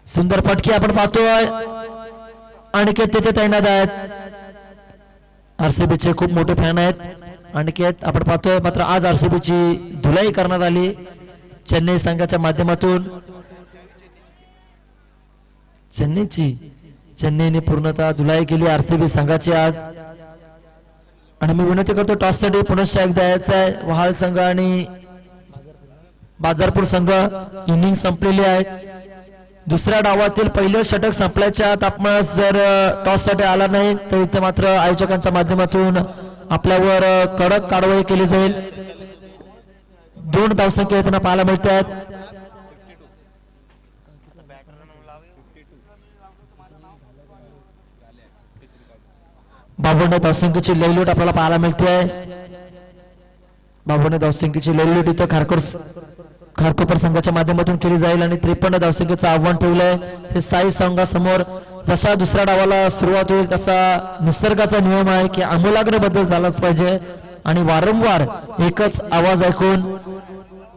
सुंदर फटके आपण पाहतोय. अनिकेत तिथे तैनात आहेत. आरसीबीचे खूप मोठे फॅन आहेत. अनिकेत आपण पाहतोय मात्र आज आरसीबीची धुलाई करण्यात आली चेन्नई संघाच्या माध्यमातून. चेन्नईने पूर्णतः धुलाई केली आरसीबी संघाची आज. आणि मी विनंती करतो टॉस साठी पुनश्च एकदा यायचं आहे. वहाल संघ आणि बाजारपूर संघ इनिंग संपलेली आहे. दुसऱ्या डावातील पहिलं षटक संपल्याच्या आपणास जर टॉस साठी आला नाही तर इथे मात्र आयोजकांच्या माध्यमातून आपल्यावर कडक कारवाई केली जाईल. 2 धावसंख्या त्यांना पाहायला मिळतात. बावन्न धावसंख्येची लयलूट आपल्याला पाहायला मिळते. 52 धावसंख्येची लयलूट इथं खारकोपर संघाच्या माध्यमातून केली जाईल आणि 53 धावसंख्येचं आव्हान ठेवलंय ते साई संघासमोर. जसा दुसऱ्या डावाला सुरुवात होईल तसा निसर्गाचा नियम आहे की आमूलाग्र बदल झालाच पाहिजे आणि वारंवार एकच आवाज ऐकून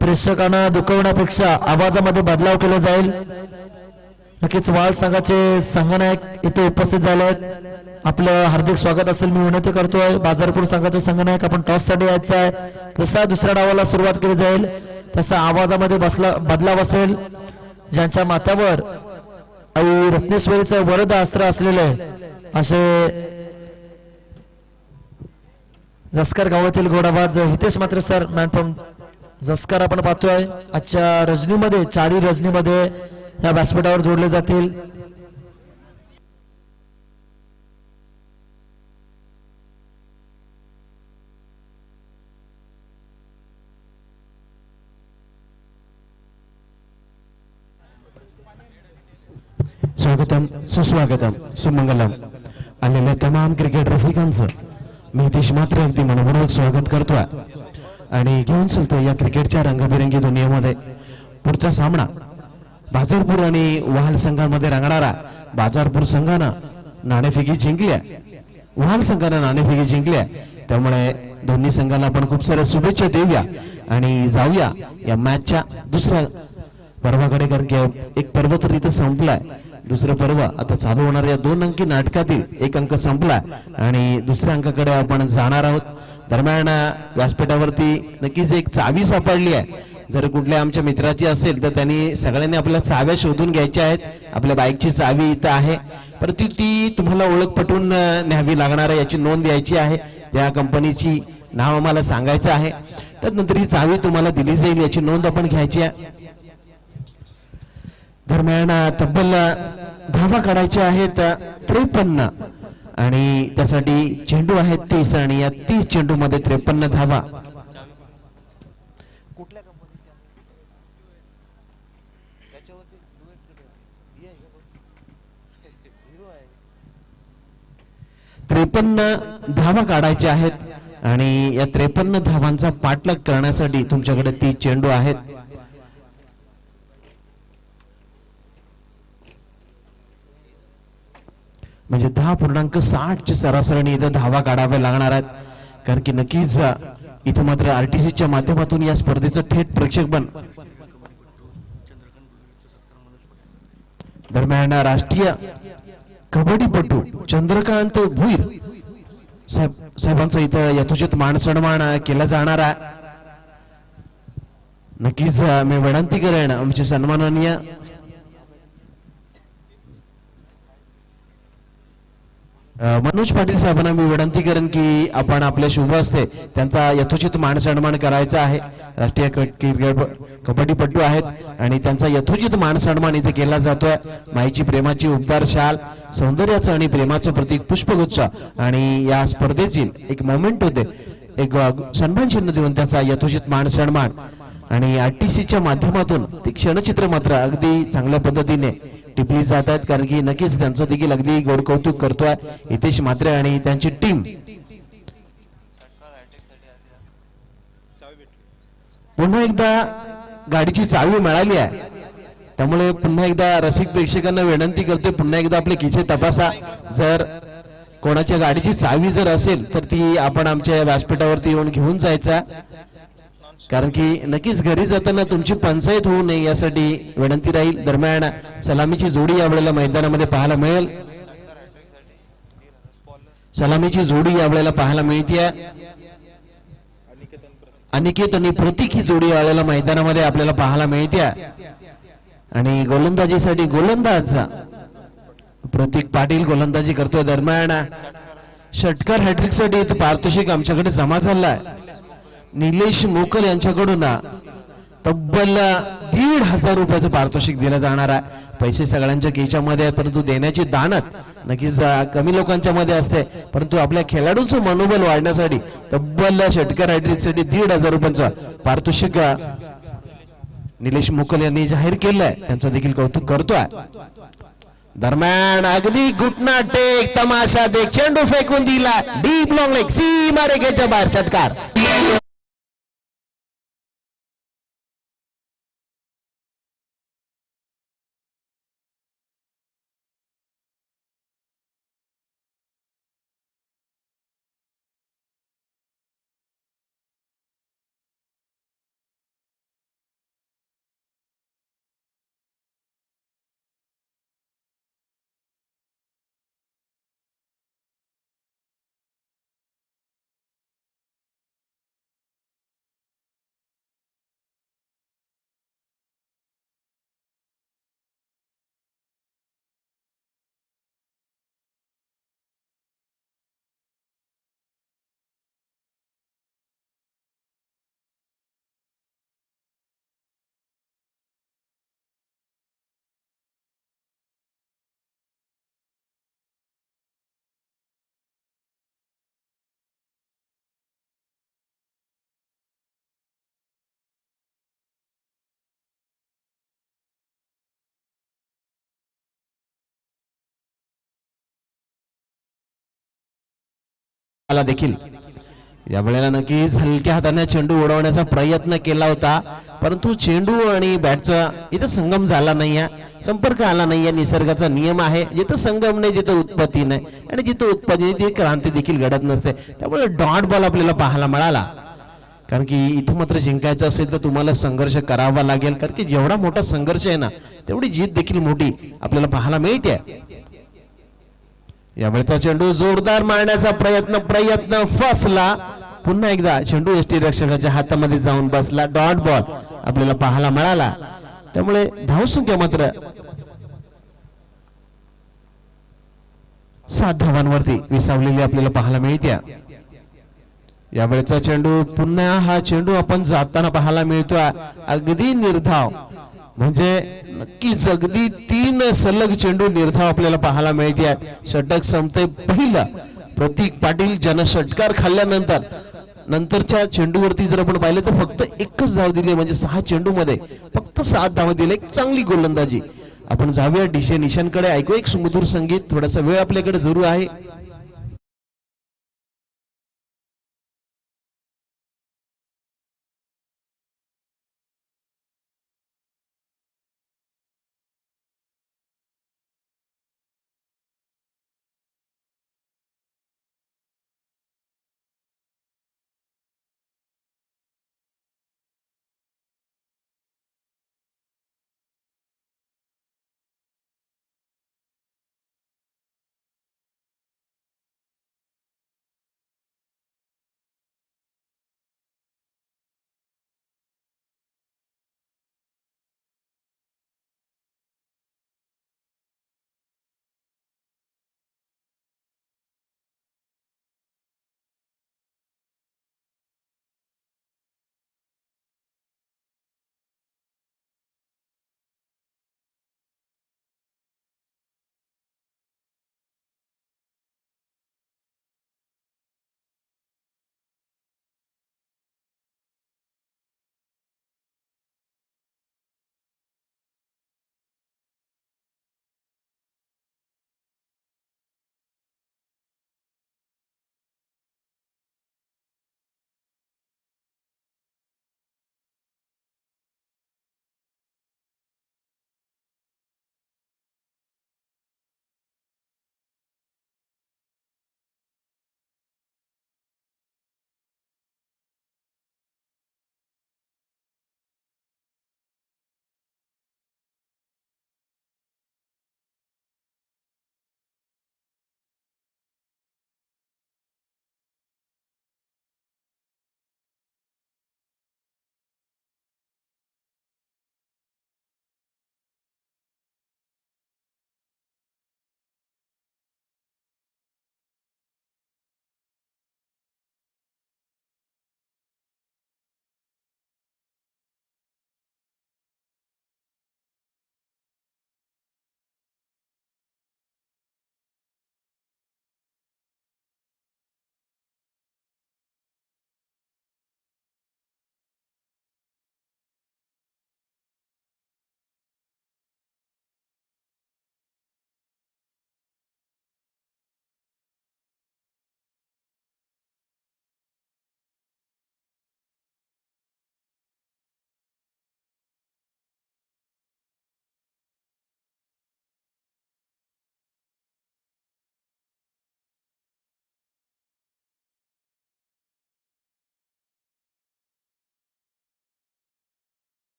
प्रेक्षकांना दुखवण्यापेक्षा आवाजामध्ये बदलाव केला जाईल. नक्कीच वाळ संघाचे संघनायक इथे उपस्थित झाले आहेत. आपलं हार्दिक स्वागत असेल. मी विनंती करतोय बाजारपूर संघाचे संघनायक आपण टॉस साठी यायचं आहे. जसा दुसऱ्या डावाला सुरुवात केली जाईल तसा आवाजामध्ये बदलाव असेल. ज्यांच्या माथ्यावर आई रत्नेश्वरीचं वरद अस्त्र असलेले असे जसकर गावातील घोडाबाज हितेश मात्र सर मॅनफ्रॉम जसकर आपण पाहतोय आजच्या रजनीमध्ये चारी रजनीमध्ये या व्यासपीठावर जोडले जातील. स्वागतम सुस्वागतम सुमंगलम आलेल्या तमाम क्रिकेट रसिकांचं मी हितेश मात्र अगदी मनपूर्वक स्वागत करतोय आणि घेऊन चलतो या क्रिकेटच्या रंगबिरंगी दुनियेमध्ये. पुढचा सामना बाजारपूर आणि वहाल संघांमध्ये रंगणारा. बाजारपूर संघानं नाणेफेकी जिंकल्या, वहाल संघानं नाणेफेकी जिंकल्या, त्यामुळे दोन्ही संघाला आपण खूप साऱ्या शुभेच्छा देऊया आणि जाऊया या मॅचच्या दुसऱ्या पर्वाकडे. कारण की एक पर्व तर इथं संपलाय, दुसरं पर्व आता चालू होणाऱ्या या 2 अंकी नाटकातील एक अंक संपला आणि दुसऱ्या अंकाकडे आपण जाणार आहोत. दरम्यान व्यासपीठावरती नक्कीच एक चावी सापडली आहे. जर कुठल्या आमच्या मित्राची असेल तर त्यांनी सगळ्यांनी आपल्या चाव्या शोधून घ्यायच्या आहेत. आपल्या बाईकची चावी इथं आहे, परंतु ती तुम्हाला ओळख पटवून न्यावी लागणार आहे, याची नोंद द्यायची आहे. त्या कंपनीची नाव आम्हाला सांगायचं आहे, त्यानंतर ही चावी तुम्हाला दिली जाईल, याची नोंद आपण घ्यायची आहे. दरम्यान तब्बल धावा काढायच्या आहेत 53 आणि त्यासाठी चेंडू आहेत 30 आणि या 30 चेंडू मध्ये 53 धावा. त्रेपन्न धावा काढायच्या आहेत आणि या 53 धावांचा पाठलाग करण्यासाठी तुमच्याकडे 30 चेंडू आहेत. म्हणजे 10.60 ची सरासरीने इथं धावा काढाव्या लागणार आहेत. कारण की नक्कीच इथं मात्र आरटीसीच्या माध्यमातून या स्पर्धेचं थेट प्रक्षेपण. दरम्यान राष्ट्रीय कबड्डीपटू चंद्रकांत भुईर साहेबांचा इथं यथोचित मान सन्मान केला जाणार आहे. नक्कीच मी विनंती करेन आमचे सन्माननीय मनोज पाटील साहेबांना मी विनंती करेन की आपण आपल्या शुभ हस्ते त्यांचा यथोचित मान सन्मान करायचा आहे. राष्ट्रीय कबड्डीपटू आहेत आणि त्यांचा यथोचित मान सन्मान इथे केला जातोय. माईची प्रेमाची उपदार शाल, सौंदर्याचं आणि प्रेमाचं प्रतीक पुष्पगुच्छ आणि या स्पर्धेतील एक मोमेंट होते, एक सन्मान चिन्ह देऊन त्याचा यथोचित मान सन्मान आणि आरटीसीच्या माध्यमातून ते क्षणचित्र मात्र अगदी चांगल्या पद्धतीने टिपली जात आहेत. कारण की नक्कीच त्यांचं देखील अगदी गोड कौतुक करतोय हितेश म्हात्रे आणि त्यांची टीम. पुन्हा एकदा गाडीची चावी मिळाली आहे, त्यामुळे पुन्हा एकदा रसिक प्रेक्षकांना विनंती करतोय, पुन्हा एकदा आपले खिसे तपासा. जर कोणाच्या गाडीची चावी जर असेल तर ती आपण आमच्या व्यासपीठावरती येऊन घेऊन जायचा, कारण की नक्कीच घरी जाताना तुमची पंचायत होऊ नये यासाठी विनंती राहील. दरम्यान सलामीची जोडी यावेळेला मैदानामध्ये पाहायला मिळेल. सलामीची जोडी यावेळेला पाहायला मिळते. अनिकेत आणि प्रतीक ही जोडी यावेळेला मैदानामध्ये आपल्याला पाहायला मिळते आणि गोलंदाजीसाठी गोलंदाज प्रतीक पाटील गोलंदाजी करतोय. दरम्यान षटकार हॅट्रिक साठी पारितोषिक आमच्याकडे जमा झालाय. निलेश मोकल यांच्याकडून तब्बल 1,500 रुपयाचं पारितोषिक दिलं जाणार आहे. पैसे सगळ्यांच्या केच्यामध्ये आहेत, परंतु देण्याची दानत नक्कीच कमी लोकांच्या मध्ये असते, परंतु आपल्या खेळाडूंचं मनोबल वाढण्यासाठी तब्बल षटकार हॅट्रिक साठी 1,500 रुपयांचं पारितोषिक निलेश मोकल यांनी जाहीर केलंय, त्यांचं देखील कौतुक करतोय. दरम्यान अगदी घुटना टेक तमाशा देख चेंडू फेकून दिला डीप लॉंग लेग सीमा रेखेच्या बाहेर षटकार. आला देखील या वेळेला नक्कीच हलक्या हाताने चेंडू उडवण्याचा प्रयत्न केला होता, परंतु चेंडू आणि बॅटचा इथं संगम झाला नाहीये, संपर्क आला नाहीये. निसर्गाचा नियम आहे, जिथं संगम नाही जिथं उत्पत्ती नाही, आणि जिथं उत्पत्ती ती क्रांती देखील घडत नसते. त्यामुळे डॉट बॉल आपल्याला पाहायला मिळाला. कारण की इथं मात्र जिंकायचं असेल तर तुम्हाला संघर्ष करावा लागेल, कारण की जेवढा मोठा संघर्ष आहे ना तेवढी जीत देखील मोठी आपल्याला पाहायला मिळते. यावेळेचा चेंडू जोरदार मारण्याचा प्रयत्न फसला. पुन्हा एकदा चेंडू यष्टी रक्षकाच्या हातामध्ये जाऊन बसला. डॉट बॉल आपल्याला पाहायला मिळाला. त्यामुळे धावसंख्या मात्र 7 धावांवरती विसावलेली आपल्याला पाहायला मिळते. यावेळेचा चेंडू पुन्हा हा चेंडू आपण जाताना पाहायला मिळतोय. अगदी निर्धाव, म्हणजे नक्कीच अगदी 3 सलग चेंडू निर्धाव आपल्याला पाहायला मिळते. षटक संपते पहिलं. प्रतीक पाटील ज्यानं षटकार खाल्ल्यानंतर नंतरच्या चेंडूवरती जर आपण पाहिलं तर फक्त 1च धाव दिली, म्हणजे 6 चेंडू मध्ये फक्त 7 धावा दिले. एक चांगली गोलंदाजी. आपण जाऊया डीजे निशांकडे, ऐकू एक सुमधुर संगीत. थोडासा वेळ आपल्याकडे जरूर आहे.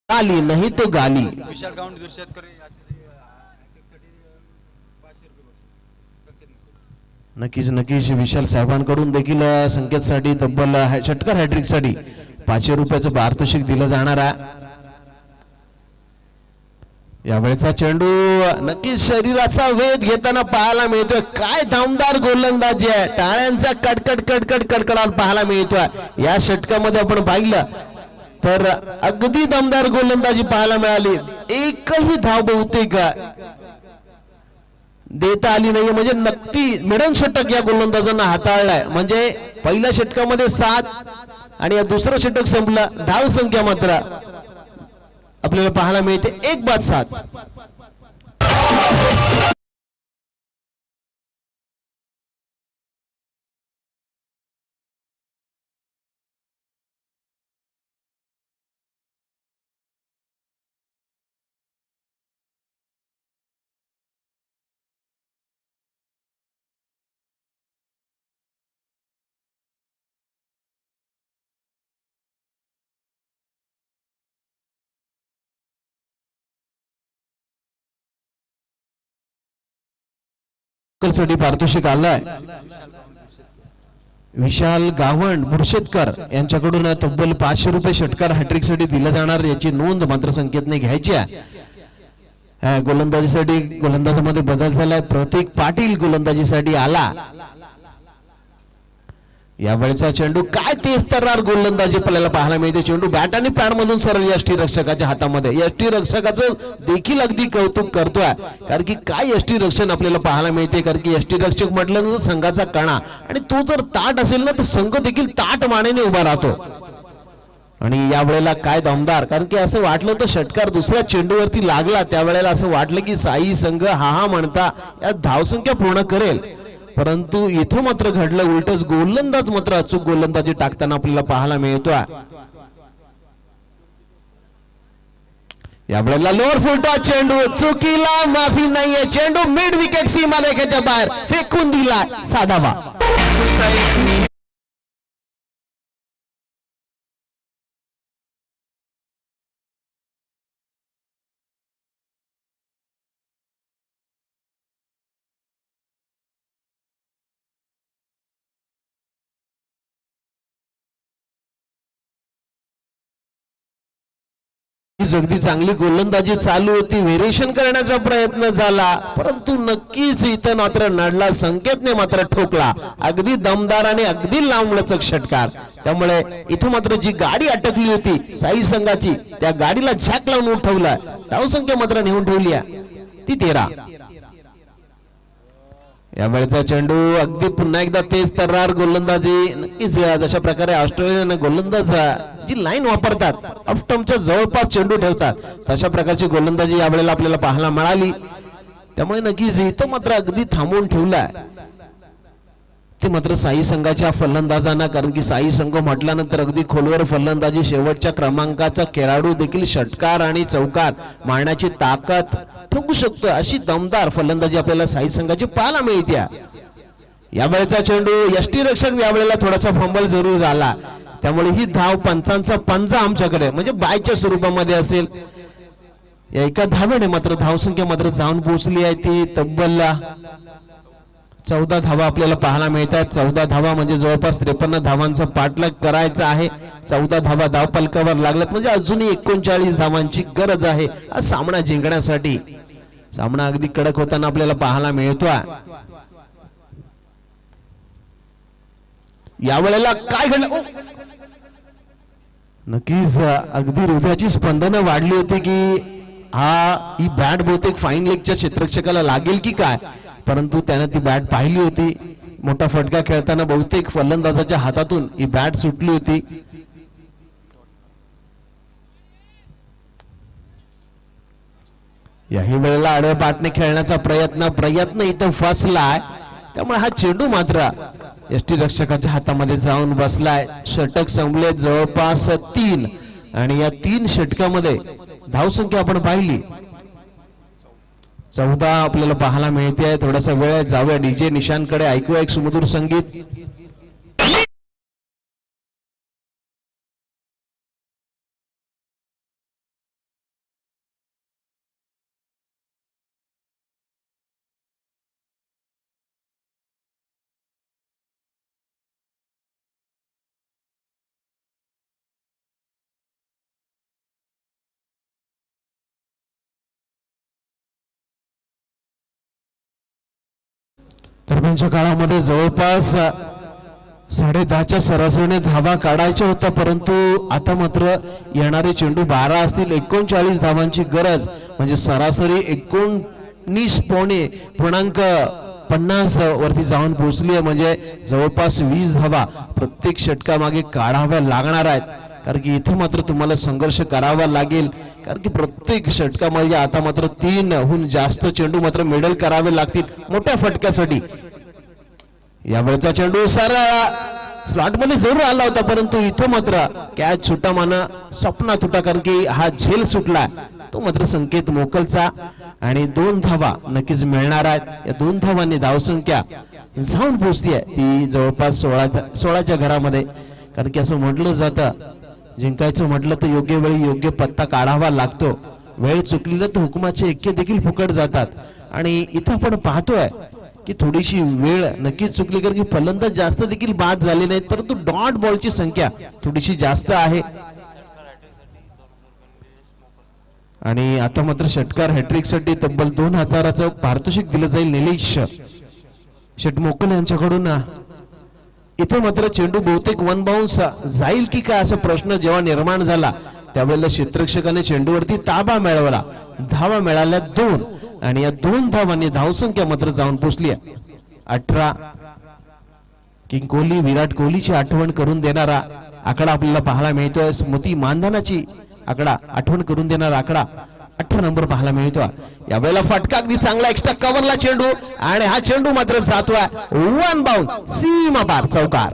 गाली नाही तो गाली. विशाल गावंड शेतकरी नक्कीच विशाल साहेबांकडून देखील संकेतसाठी तब्बल षटकार हॅट्रिक साठी 500 रुपयाचं पारितोषिक दिलं जाणार आहे. यावेळेचा चेंडू नक्कीच शरीराचा वेध घेताना पाहायला मिळतोय. काय दमदार गोलंदाजी आहे. टाळ्यांचा कडकड कडकड कडकडाट पाहायला मिळतोय. या षटकामध्ये आपण पाहिलं तर अगदी दमदार गोलंदाजी पाहायला मिळाली. एकही धाव बहुतेक देता आली नाहीये, म्हणजे नक्की मिडन षटक या गोलंदाजांना हाताळलाय. म्हणजे पहिल्या षटकामध्ये 7 आणि या दुसरं षटक संपलं. धाव संख्या मात्र आपल्याला पाहायला मिळते 1-7. साठी पारितोषिक आलाय. विशाल गावंड मुर्शेदकर यांच्याकडून तब्बल 500 रुपये षटकार हॅट्रिक साठी दिला जाणार याची नोंद मात्र संकेतने घ्यायची आहे. गोलंदाजीसाठी गोलंदाजामध्ये बदल झालाय. प्रतीक पाटील गोलंदाजीसाठी आला. यावेळेचा चेंडू काय तेज तर्रार गोलंदाजी आपल्याला पाहायला मिळते. चेंडू बॅट आणि पॅड मधून सरळ यष्टीरक्षकाच्या हातामध्ये. यष्टीरक्षकाचं देखील अगदी कौतुक करतोय, कारण की काय यष्टीरक्षण आपल्याला पाहायला मिळते. कारण की यष्टीरक्षक म्हटलं ना संघाचा कणा, आणि तो जर ताट असेल ना तर संघ देखील ताट मानेने उभा राहतो. आणि यावेळेला काय दमदार, कारण की असं वाटलं होतं षटकार दुसऱ्या चेंडूवरती लागला त्यावेळेला असं वाटलं की साई संघ हा म्हणता या धावसंख्या पूर्ण करेल, परंतु इथं मात्र घडलं उलटच. गोलंदाज मात्र अचूक गोलंदाजी टाकताना आपल्याला पाहायला मिळतोय. यावेळेला लोअर फुलटॉस चेंडू, चुकीला माफी नाहीये. चेंडू मिड विकेट सीमारेषेच्या बाहेर फेकून दिला. साधावा. अगदी चांगली गोलंदाजी चालू होती. व्हेरिएशन करण्याचा प्रयत्न झाला, परंतु नक्कीच इथं मात्र नडला. संकेतने मात्र ठोकला. अगदी दमदार आणि अगदी लांबलचक षटकार. त्यामुळे इथं मात्र जी गाडी अटकली होती साई संघाची, त्या गाडीला झॅक लावून उठवला. धावसंख्या मात्र नेऊन ठेवली ती 13. यावेळेचा चेंडू अगदी पुन्हा एकदा तेज तर्रार गोलंदाजी. नक्कीच जशा प्रकारे ऑस्ट्रेलियाने गोलंदाज जी लाईन वापरतात, ऑफस्टंपच्या जवळपास चेंडू ठेवतात, तशा प्रकारची गोलंदाजी यावेळेला आपल्याला पाहायला मिळाली. त्यामुळे नक्कीच इथं मात्र अगदी थांबवून ठेवलाय ते मात्र साई संघाच्या फलंदाजांना. कारण की साई संघ म्हटल्यानंतर अगदी खोलवर फलंदाजी, शेवटच्या क्रमांकाचा खेळाडू देखील षटकार आणि चौकार मारण्याची ताकद ठोकू शकतो. अशी दमदार फलंदाजी आपल्याला साई संघाची पाहायला मिळते. यावेळेचा चेंडू यष्टीरक्षक यावेळेला थोडासा फंबल जरूर झाला, त्यामुळे ही धाव पंचांचा पंजा आमच्याकडे म्हणजे बायच्या स्वरूपामध्ये असेल. या एका धावेने मात्र धावसंख्या मात्र जाऊन पोहोचली आहे ती तब्बल 14 धावा आपल्याला पाहायला मिळतात. 14 धावा म्हणजे जवळपास 53 धावांचा पाठलाग करायचा आहे. 14 धावा धाव फलकावर लागल्यात म्हणजे अजूनही 39 धावांची गरज आहे हा सामना जिंकण्यासाठी. सामना अगदी कडक होताना आपल्याला पाहायला मिळतोय. यावेळेला काय घडलं, नक्कीच अगदी हृदयाची स्पंदनं वाढली होती की ही बॅट बहुतेक फाईन लेगच्या क्षेत्ररक्षकाला लागेल की काय, परंतु त्याने ती बॅट पाहिली होती. मोठा फटका खेळताना बहुतेक फलंदाजाच्या हातातून ही बॅट सुटली होती. याही वेळेला आडव्या बॅटने खेळण्याचा प्रयत्न इथं फसलाय. त्यामुळे हा चेंडू मात्र यष्टीरक्षकाच्या हातामध्ये जाऊन बसलाय. षटक संपले जवळपास 3 आणि या 3 षटकामध्ये धावसंख्या आपण पाहिली 14 आपल्याला पाहायला मिळते. थोडासा वेळ जाऊया डीजे निशांकडे, ऐकूया एक सुमधुर संगीत. दरम्यानच्या काळामध्ये जवळपास 10:30च्या सरासरीने धावा काढायच्या होत्या, परंतु आता मात्र येणारे चेंडू 12 असतील. 39 धावांची गरज म्हणजे सरासरी 19.5 50 वरती जाऊन पोहोचली आहे, म्हणजे जवळपास 20 धावा प्रत्येक षटकामागे काढाव्या लागणार आहेत. कारण की इथं मात्र तुम्हाला संघर्ष करावा लागेल, कारण की प्रत्येक षटकामध्ये आता मात्र 3हून जास्त चेंडू मात्र मेडल करावे लागतील मोठ्या फटक्यासाठी. यावेळचा चेंडू सरळ स्लॉट मध्ये जरूर आला होता, परंतु इथं मात्र कॅच सुटा माना स्वप्ना तुटा, कारण की हा झेल सुटला तो मात्र संकेत मोकलचा. आणि 2 धावा नक्कीच मिळणार आहेत. या 2 धावांनी धावसंख्या जाऊन पोहोचली आहे ती जवळपास 16च्या घरामध्ये. कारण की असं म्हटलं जातं, जिंकायचं म्हटलं तर योग्य वेळी योग्य पत्ता काढावा लागतो. वेळ चुकली तर हुकुमाचे एक्के देखील फुकट जातात. आणि इथं आपण पाहतोय की थोडीशी वेळ नक्कीच चुकली, कारण की फलंदाज जास्त देखील बाद झाले नाहीत, परंतु डॉट बॉलची संख्या थोडीशी जास्त आहे. आणि आता मात्र षटकार हॅट्रिक साठी तब्बल 2000चं पारितोषिक दिलं जाईल निलेश षटमोकल यांच्याकडून. इथे मात्र चेंडू बहुतेक वन बाउन्स जाईल की काय असा प्रश्न जेव्हा निर्माण झाला, त्यावेळेला क्षेत्ररक्षकाने चेंडूवरती ताबा मिळवला. धावा मिळाल्या 2 आणि या 2 धावांनी धावसंख्या मात्र जाऊन पोहोचली 18. किंग कोहली, विराट कोहलीची आठवण करून देणारा आकडा आपल्याला पाहायला मिळतोय. स्मृती मानधनाची आकडा आठवण करून देणारा आकडा 18 नंबर पाहायला मिळतोय. यावेळेला फटका अगदी चांगला एक्स्ट्रा कव्हरला चेंडू, आणि हा चेंडू मात्र जातोय वन बाउंड सीमा पार चौकार.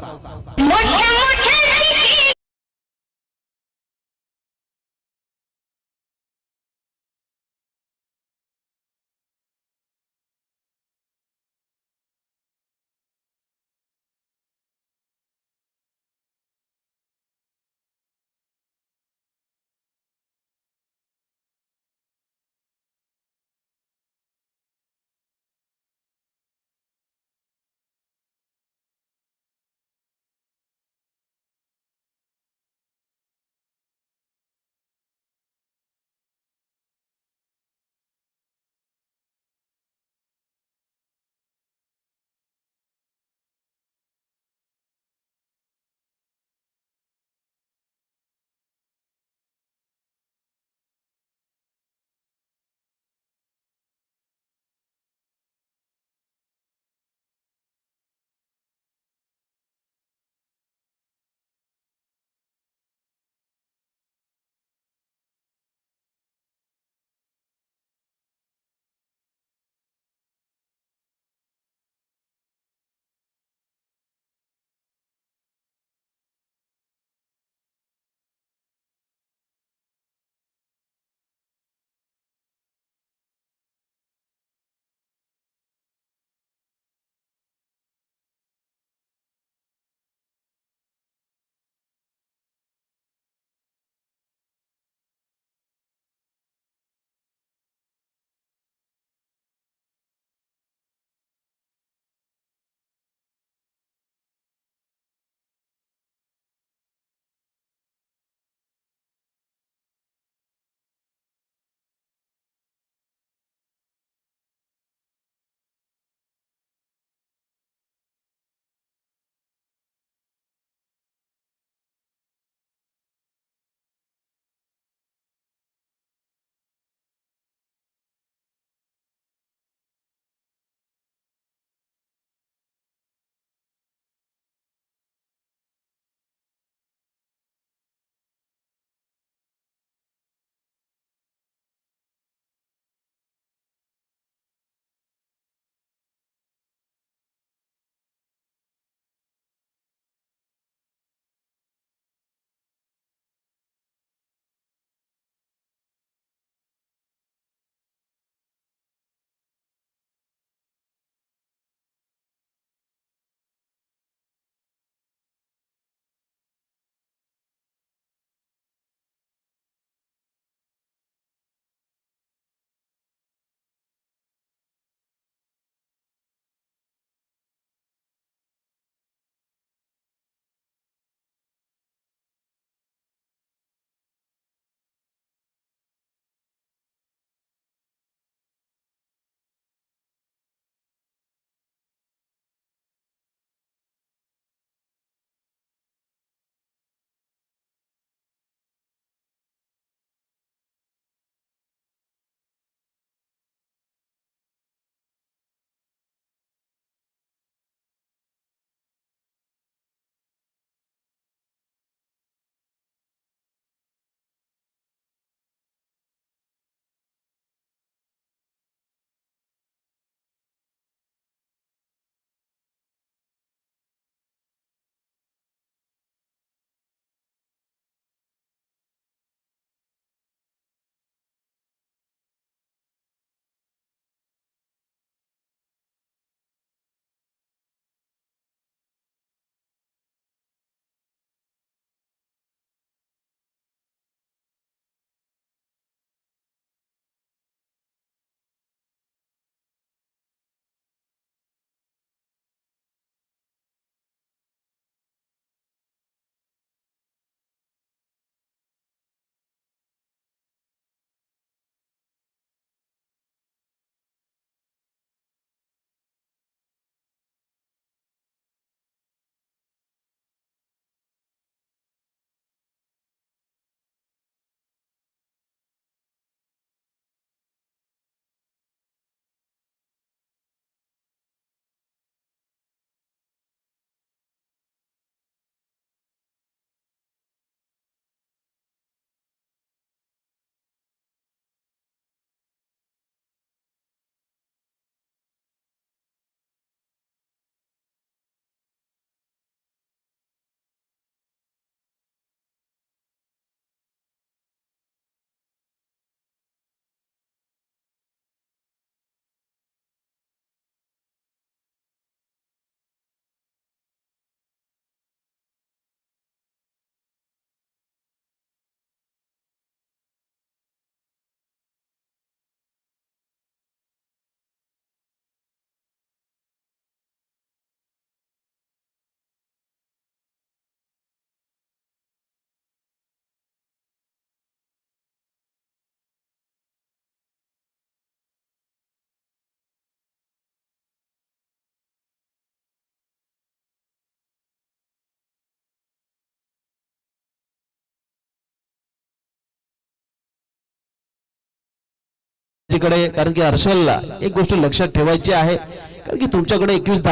कडे, कारण की हर्षलला एक गोष्ट लक्षात ठेवायची आहे, कारण की तुमच्याकडे 21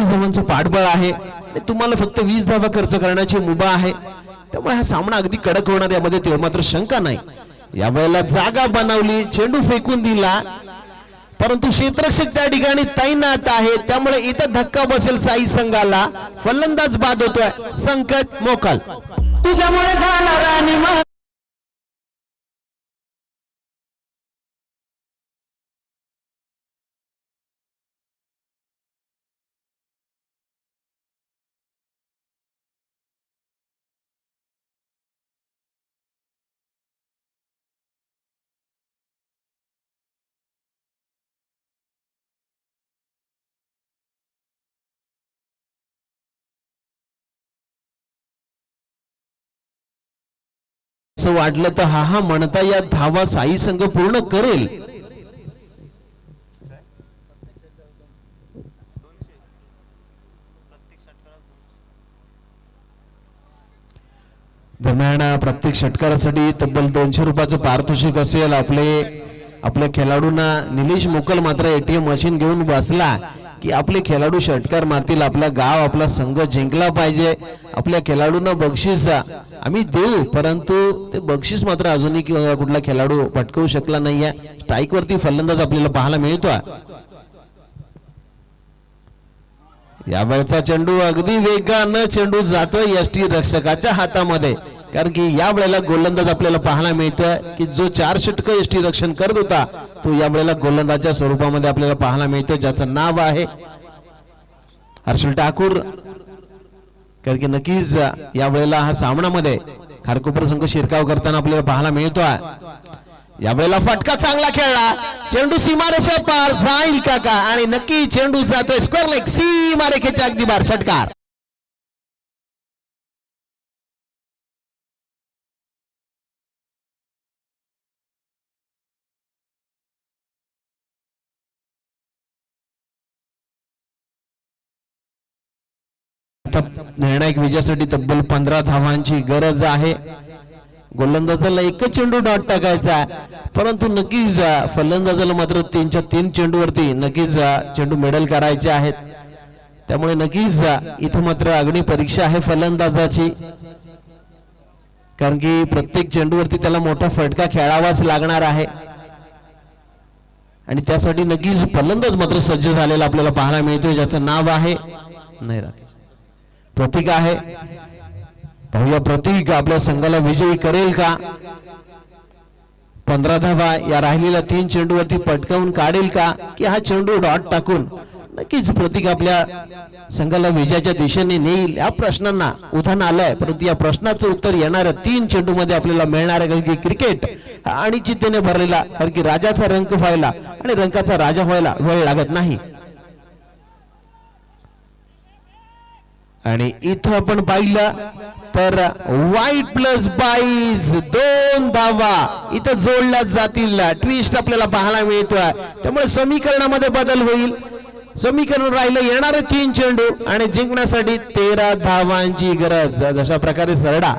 धावांचं पाठबळ आहे आणि तुम्हाला फक्त 20 धावा खर्च करण्याची मुभा आहे. त्यामुळे हा सामना अगदी कडक होणार यामध्ये तेवढ मात्र शंका नाही. यावेळेला जागा बनवली, चेंडू फेकून दिला, परंतु क्षेत्ररक्षक त्या ठिकाणी तैनात आहे. त्यामुळे इथं धक्का बसेल साई संघाला. फलंदाज बाद होतोय संकेत मोकाल. तुझ्यामुळे झाला राणी महा असं वाटलं तर हा म्हणता या धावा साई संघ पूर्ण करेल. दरम्यान प्रत्येक षटकारासाठी तब्बल 200 रुपयाचं पारितोषिक असेल. आपल्या खेळाडूंना निलेश मोकल मात्र एटीएम मशीन घेऊन बसला की आपले खेळाडू षटकार मारतील, आपला गाव आपला संघ जिंकला पाहिजे. आपल्या खेळाडूंना बक्षीस आम्ही देऊ, परंतु ते बक्षीस मात्र अजूनही कुठला खेळाडू पटकवू शकला नाहीये. स्ट्राईक वरती फलंदाज आपल्याला पाहायला मिळतोय. यावेळचा चेंडू अगदी वेगानं चेंडू जातोय यष्टी रक्षकाच्या हातामध्ये, कारण की या वेळेला गोलंदाज आपल्याला पाहायला मिळतोय की जो 4 षटक यष्टी रक्षण करत होता तो या वेळेला गोलंदाजाच्या स्वरूपामध्ये आपल्याला पाहायला मिळतोय, ज्याचं नाव आहे हर्षल ठाकूर. कारण की नक्कीच या वेळेला हा सामन्यामध्ये खारकोपर संघ शिरकाव करताना आपल्याला पाहायला मिळतोय. यावेळेला फटका चांगला खेळला, चेंडू सीमारेषा पार जाईल का आणि नक्की चेंडू जातोय स्क्वेअर लेग, सीमारेषेच्या अगदी बाहेर. षटकार निर्णायक विजयासाठी तब्बल 15 धावांची गरज आहे. गोलंदाजाला एकच चेंडू डॉट टाकायचा, परंतु नक्कीच फलंदाजाला मात्र 3च्या 3 चेंडूवरती नक्कीच चेंडू मेडल करायचे आहेत. त्यामुळे नक्कीच इथं मात्र अग्नी परीक्षा आहे फलंदाजाची, कारण की प्रत्येक चेंडूवरती त्याला मोठा फटका खेळावाच लागणार आहे आणि त्यासाठी नक्कीच फलंदाज मात्र सज्ज झालेला आपल्याला पाहायला मिळतोय, ज्याचं नाव आहे नाही राकेश प्रतीक आहे. पाहूया प्रतीक आपल्या संघाला विजयी करेल का. 15 धावा या राहिलेल्या 3 चेंडूवरती पटकावून काढेल का, की हा चेंडू डॉट टाकून नक्कीच प्रतीक आपल्या संघाला विजयाच्या दिशेने नेईल. या प्रश्नांना उधाण आलंय, परंतु या प्रश्नाचं उत्तर येणाऱ्या 3 चेंडू मध्ये आपल्याला मिळणार आहे, कारण की क्रिकेट आणि चित्तेने भरलेला, कारण की राजाचा रंक व्हायला आणि रंकाचा राजा व्हायला वेळ लागत नाही. आणि इथं आपण पाहिलं तर वाईट प्लस 22 2 धावा इथं जोडल्या जातील. ट्विस्ट आपल्याला पाहायला मिळतोय, त्यामुळे समीकरणामध्ये बदल होईल. समीकरण राहिलं येणारे 3 चेंडू आणि जिंकण्यासाठी 13 धावांची गरज. जशा प्रकारे सरडा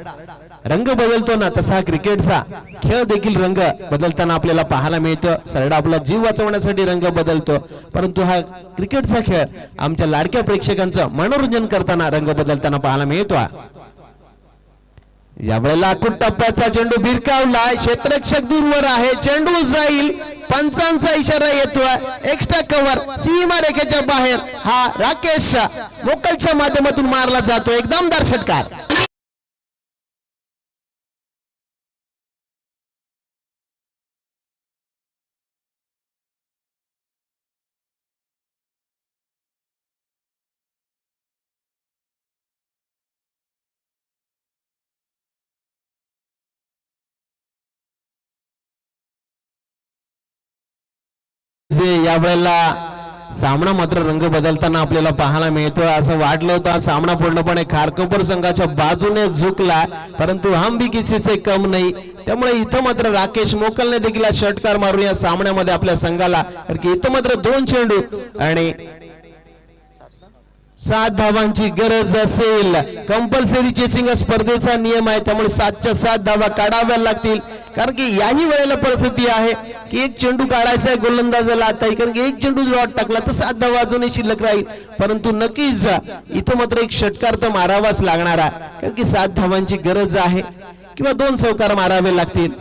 रंग बदलतो ना, तसा क्रिकेटचा खेळ देखील रंग बदलताना आपल्याला पाहायला मिळतो. सरडा आपला जीव वाचवण्यासाठी रंग बदलतो, परंतु हा क्रिकेटचा खेळ आमच्या लाडक्या प्रेक्षकांचं मनोरंजन करताना रंग बदलताना पाहायला मिळतो. यावेळेला आखूड टप्प्याचा चेंडू भिरकावलाय, क्षेत्ररक्षक दूरवर आहे, चेंडू जाईल, पंचांचा इशारा येतोय, एक्स्ट्रा कव्हर सीमारेषेच्या बाहेर. हा राकेश मोकलच्या माध्यमातून मारला जातो, एक दमदार षटकार. या वेळेला सामना मात्र रंग बदलताना आपल्याला पाहायला मिळतो. असं वाटलं होतं सामना पूर्णपणे खारकोपर संघाच्या बाजूने झुकला, परंतु हम भी किसी से कम नाही. त्यामुळे इथं मात्र राकेश मोकलने देखील षटकार मारून या सामन्यामध्ये आपल्या संघाला, कारण की इथं मात्र 2 चेंडू आणि 7 धावांची गरज असेल. कंपल्सरी चेसिंग स्पर्धेचा नियम आहे, त्यामुळे 7च्या 7 धावा काढाव्या लागतील. कारण की याही वेळेला परिस्थिती आहे की एक चेंडू काढायचा आहे गोलंदाजाला आता, कारण की एक चेंडू डॉट टाकला तर 7 धावा अजूनही शिल्लक राहील, परंतु नक्कीच इथं मात्र एक षटकार तर मारावाच लागणारा, कारण की 7 धावांची गरज आहे किंवा 2 चौकार मारावे लागतील.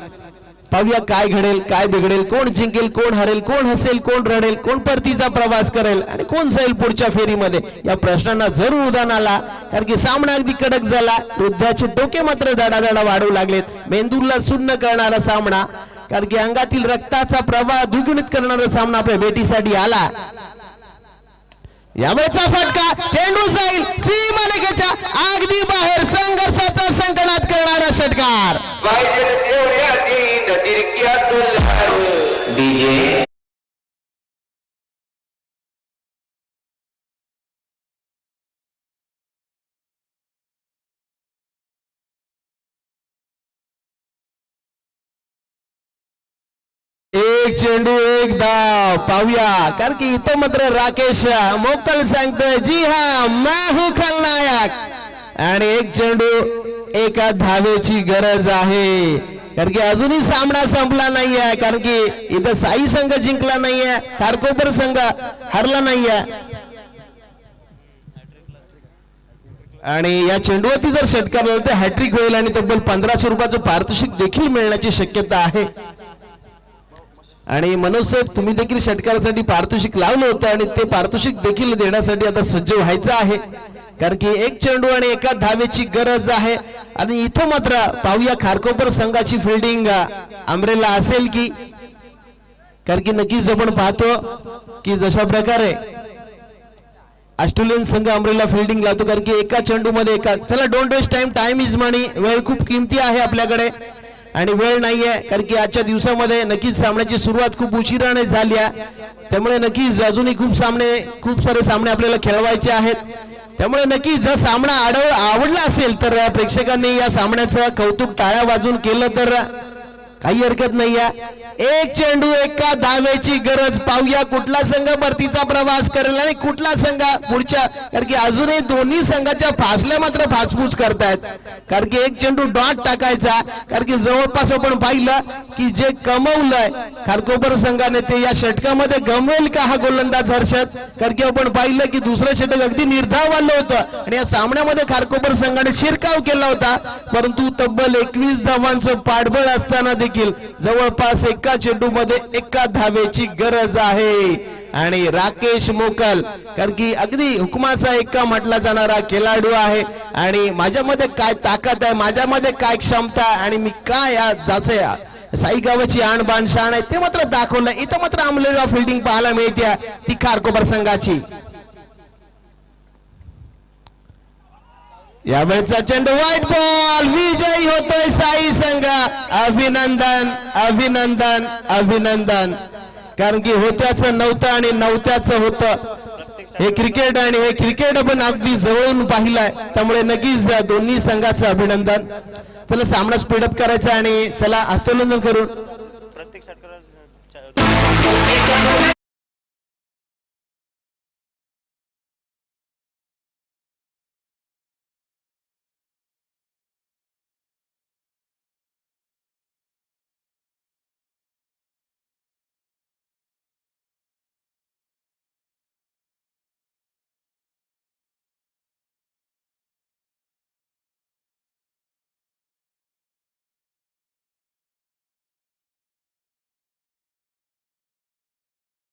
पाहूया काय घडेल, काय बिघडेल, कोण जिंकेल, कोण हरेल, कोण हसेल, कोण रडेल, कोण परतीचा प्रवास करेल आणि कोण जाईल पुढच्या फेरीमध्ये. या प्रश्नांना जरूर उधाण आला, कारण की सामना अगदी कडक झाला. वृद्धाचे डोके मात्र धडाधडा वाढू लागलेत. मेंदूला सुन्न करणारा सामना, कारण की अंगातील रक्ताचा प्रवाह द्विगुणित करणारा सामना आपल्या भेटीसाठी आला. यावेळेचा फटका, चेंडू जाईल सीमारेषेच्या अगदी बाहेर, संघर्षाचा संकटात करणारा षटकार. डीजे एक चेंडू एक धाव. पाहूया, कारण की इथं मात्र राकेश मोकल सांगतोय, जी हा मैं हूं खलनायक. आणि एक चेंडू एका धावेची गरज आहे, कारण की अजूनही सामना संपला नाहीये, कारण की इथं साई संघ जिंकला नाहीये, खारकोपर संघ हरला नाहीये. आणि या चेंडूवरती जर षटकार झाला तर हॅट्रिक होईल आणि तब्बल 1500 रुपयाचं पारितोषिक देखील मिळण्याची शक्यता आहे. आणि मनोज साहेब, तुम्ही देखील षटकारासाठी पारितोषिक लावलं होतं आणि ते पारितोषिक देखील देण्यासाठी आता सज्ज व्हायचं आहे, कारण की एक चेंडू आणि एका धावेची गरज आहे. आणि इथं मात्र पाहूया खारकोपर संघाची फिल्डिंग अमरेला असेल की, कारण की नक्कीच आपण पाहतो की जशा प्रकारे ऑस्ट्रेलियन संघ अमरेला फिल्डिंग लावतो, कारण की एका चेंडू मध्ये एका. चला, don't waste time, time is money. वेळ खूप किमती आहे आपल्याकडे आणि वेळ नाहीये, कारण की आजच्या दिवसामध्ये नक्कीच सामन्याची सुरुवात खूप उशिराने झाली आहे. त्यामुळे नक्कीच अजूनही खूप सारे सामने आपल्याला खेळवायचे आहेत. त्यामुळे नक्कीच जर सामना आवडला असेल तर प्रेक्षकांनी या सामन्याचं कौतुक टाळ्या वाजून केलं तर काही हरकत नाहीये. एक चेंडू एका धावेची गरज. पाहूया कुठला संघ परतीचा प्रवास करेल आणि कुठला संघ पुढच्या, कारण की अजूनही दोन्ही संघाच्या फासल्या मात्र फासफूस करतायत, कारण की एक चेंडू डॉट टाकायचा, कारण की जवळपास आपण पाहिलं की जे कमवलंय खारकोपर संघाने ते या षटकामध्ये गमवेल का हा गोलंदाज हर्षद, कारण की आपण पाहिलं की दुसरं षटक अगदी निर्धाव आलं होतं आणि या सामन्यामध्ये खारकोपर संघाने शिरकाव केला होता, परंतु तब्बल 21 धावांचं पाठबळ असताना देखील जवळपास एका चेंडू मध्ये एका धावेची गरज आहे. आणि राकेश मोकल, कारण की अगदी हुकमाचा एका म्हटला जाणारा खेळाडू आहे आणि माझ्यामध्ये काय ताकद आहे, माझ्यामध्ये काय क्षमता आणि मी काय ज्याचे साई गावाची आणबाण शान आहे ते मात्र दाखवलं. इथं मात्र आमलेला फिल्डिंग पाहायला मिळते ती खारकोपर संघाची. यावेळचा चेंडू व्हाईट बॉल, विजयी होतोय साई संघ. अभिनंदन अभिनंदन अभिनंदन, कारण की होत्याचं नव्हतं आणि नव्हत्याचं होतं हे क्रिकेट आणि हे क्रिकेट आपण अगदी जवळून पाहिलंय, त्यामुळे नक्कीच दोन्ही संघाचं अभिनंदन. चला, सामना स्पीडअप करायचा आणि चला हस्तोलंघन करून